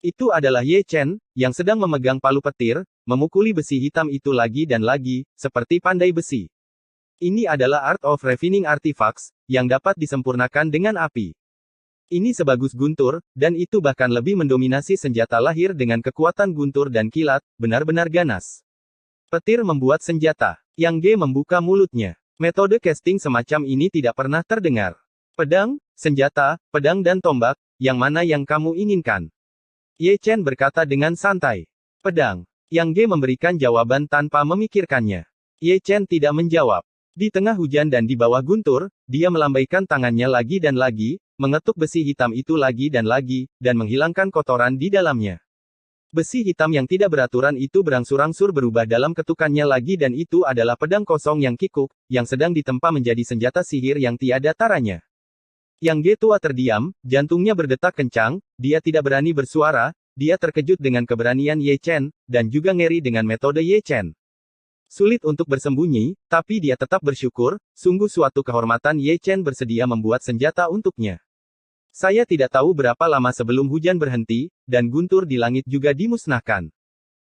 Itu adalah Ye Chen, yang sedang memegang palu petir, memukuli besi hitam itu lagi dan lagi, seperti pandai besi. Ini adalah Art of Refining Artifacts, yang dapat disempurnakan dengan api. Ini sebagus guntur, dan itu bahkan lebih mendominasi senjata lahir dengan kekuatan guntur dan kilat, benar-benar ganas. Petir membuat senjata. Yang Ge membuka mulutnya. Metode casting semacam ini tidak pernah terdengar. Pedang, senjata, pedang dan tombak, yang mana yang kamu inginkan? Ye Chen berkata dengan santai. Pedang. Yang Ge memberikan jawaban tanpa memikirkannya. Ye Chen tidak menjawab. Di tengah hujan dan di bawah guntur, dia melambaikan tangannya lagi dan lagi, mengetuk besi hitam itu lagi, dan menghilangkan kotoran di dalamnya. Besi hitam yang tidak beraturan itu berangsur-angsur berubah dalam ketukannya lagi dan itu adalah pedang kosong yang kikuk, yang sedang ditempa menjadi senjata sihir yang tiada taranya. Yang Ge tua terdiam, jantungnya berdetak kencang, dia tidak berani bersuara, dia terkejut dengan keberanian Ye Chen, dan juga ngeri dengan metode Ye Chen. Sulit untuk bersembunyi, tapi dia tetap bersyukur, sungguh suatu kehormatan Ye Chen bersedia membuat senjata untuknya. Saya tidak tahu berapa lama sebelum hujan berhenti, dan guntur di langit juga dimusnahkan.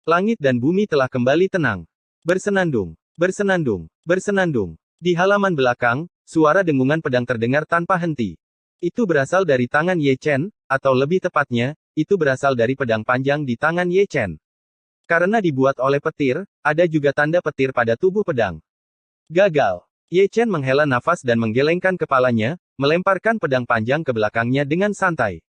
Langit dan bumi telah kembali tenang. Bersenandung, bersenandung, bersenandung. Di halaman belakang, suara dengungan pedang terdengar tanpa henti. Itu berasal dari tangan Ye Chen, atau lebih tepatnya, itu berasal dari pedang panjang di tangan Ye Chen. Karena dibuat oleh petir, ada juga tanda petir pada tubuh pedang. Gagal. Ye Chen menghela nafas dan menggelengkan kepalanya, melemparkan pedang panjang ke belakangnya dengan santai.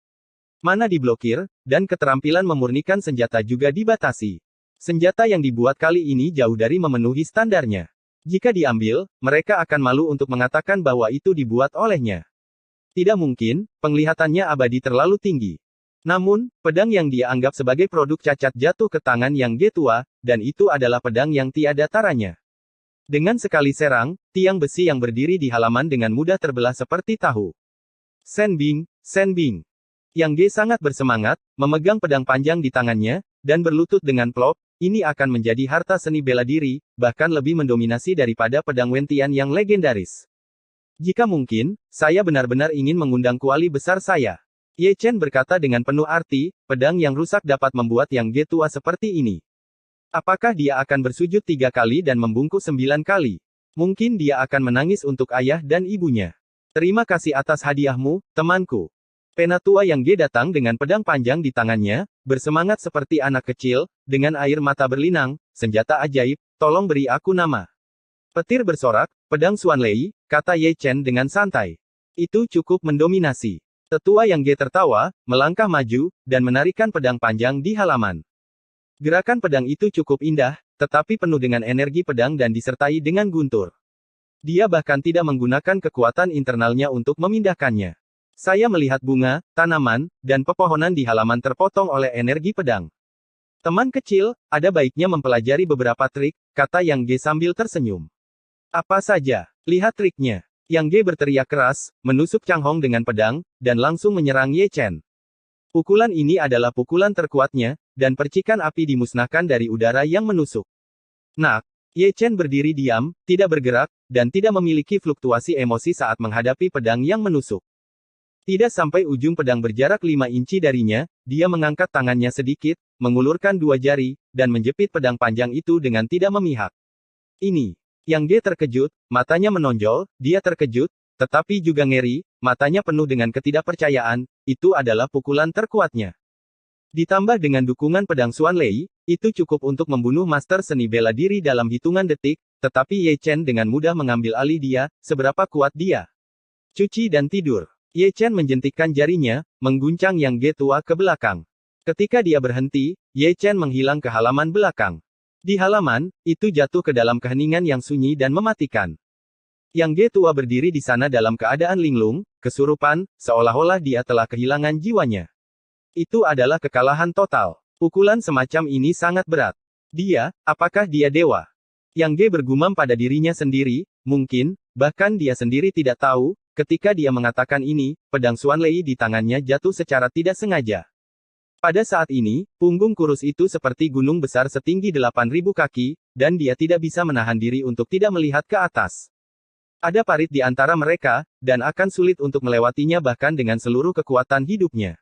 Mana diblokir, dan keterampilan memurnikan senjata juga dibatasi. Senjata yang dibuat kali ini jauh dari memenuhi standarnya. Jika diambil, mereka akan malu untuk mengatakan bahwa itu dibuat olehnya. Tidak mungkin, penglihatannya abadi terlalu tinggi. Namun, pedang yang dia anggap sebagai produk cacat jatuh ke tangan Yang Ge tua, dan itu adalah pedang yang tiada taranya. Dengan sekali serang, tiang besi yang berdiri di halaman dengan mudah terbelah seperti tahu. Shen Bing, Shen Bing. Yang Ge sangat bersemangat, memegang pedang panjang di tangannya, dan berlutut dengan plop, ini akan menjadi harta seni bela diri, bahkan lebih mendominasi daripada pedang Wentian yang legendaris. Jika mungkin, saya benar-benar ingin mengundang kuali besar saya. Ye Chen berkata dengan penuh arti, pedang yang rusak dapat membuat Yang Ge tua seperti ini. Apakah dia akan bersujud 3 kali dan membungkuk 9 kali? Mungkin dia akan menangis untuk ayah dan ibunya. Terima kasih atas hadiahmu, temanku. Penatua Yang Ge datang dengan pedang panjang di tangannya, bersemangat seperti anak kecil, dengan air mata berlinang, senjata ajaib, tolong beri aku nama. Petir bersorak, pedang Xuan Lei, kata Ye Chen dengan santai. Itu cukup mendominasi. Tetua Yang Ge tertawa, melangkah maju, dan menarikkan pedang panjang di halaman. Gerakan pedang itu cukup indah, tetapi penuh dengan energi pedang dan disertai dengan guntur. Dia bahkan tidak menggunakan kekuatan internalnya untuk memindahkannya. Saya melihat bunga, tanaman, dan pepohonan di halaman terpotong oleh energi pedang. Teman kecil, ada baiknya mempelajari beberapa trik, kata Yang Ge sambil tersenyum. Apa saja? Lihat triknya. Yang Ge berteriak keras, menusuk Chang Hong dengan pedang, dan langsung menyerang Ye Chen. Pukulan ini adalah pukulan terkuatnya, dan percikan api dimusnahkan dari udara yang menusuk. Nak, Ye Chen berdiri diam, tidak bergerak, dan tidak memiliki fluktuasi emosi saat menghadapi pedang yang menusuk. Tidak sampai ujung pedang berjarak 5 inci darinya, dia mengangkat tangannya sedikit, mengulurkan 2 jari, dan menjepit pedang panjang itu dengan tidak memihak. Ini. Yang Ge terkejut, matanya menonjol, dia terkejut, tetapi juga ngeri, matanya penuh dengan ketidakpercayaan, itu adalah pukulan terkuatnya. Ditambah dengan dukungan pedang Xuan Lei, itu cukup untuk membunuh master seni bela diri dalam hitungan detik, tetapi Ye Chen dengan mudah mengambil alih dia, seberapa kuat dia. Cuci dan tidur. Ye Chen menjentikkan jarinya, mengguncang Yang Ge tua ke belakang. Ketika dia berhenti, Ye Chen menghilang ke halaman belakang. Di halaman, itu jatuh ke dalam keheningan yang sunyi dan mematikan. Yang Ge tua berdiri di sana dalam keadaan linglung, kesurupan, seolah-olah dia telah kehilangan jiwanya. Itu adalah kekalahan total. Pukulan semacam ini sangat berat. Dia, apakah dia dewa? Yang Ge bergumam pada dirinya sendiri, mungkin, bahkan dia sendiri tidak tahu. Ketika dia mengatakan ini, pedang Xuan Lei di tangannya jatuh secara tidak sengaja. Pada saat ini, punggung kurus itu seperti gunung besar setinggi 8.000 kaki, dan dia tidak bisa menahan diri untuk tidak melihat ke atas. Ada parit di antara mereka, dan akan sulit untuk melewatinya bahkan dengan seluruh kekuatan hidupnya.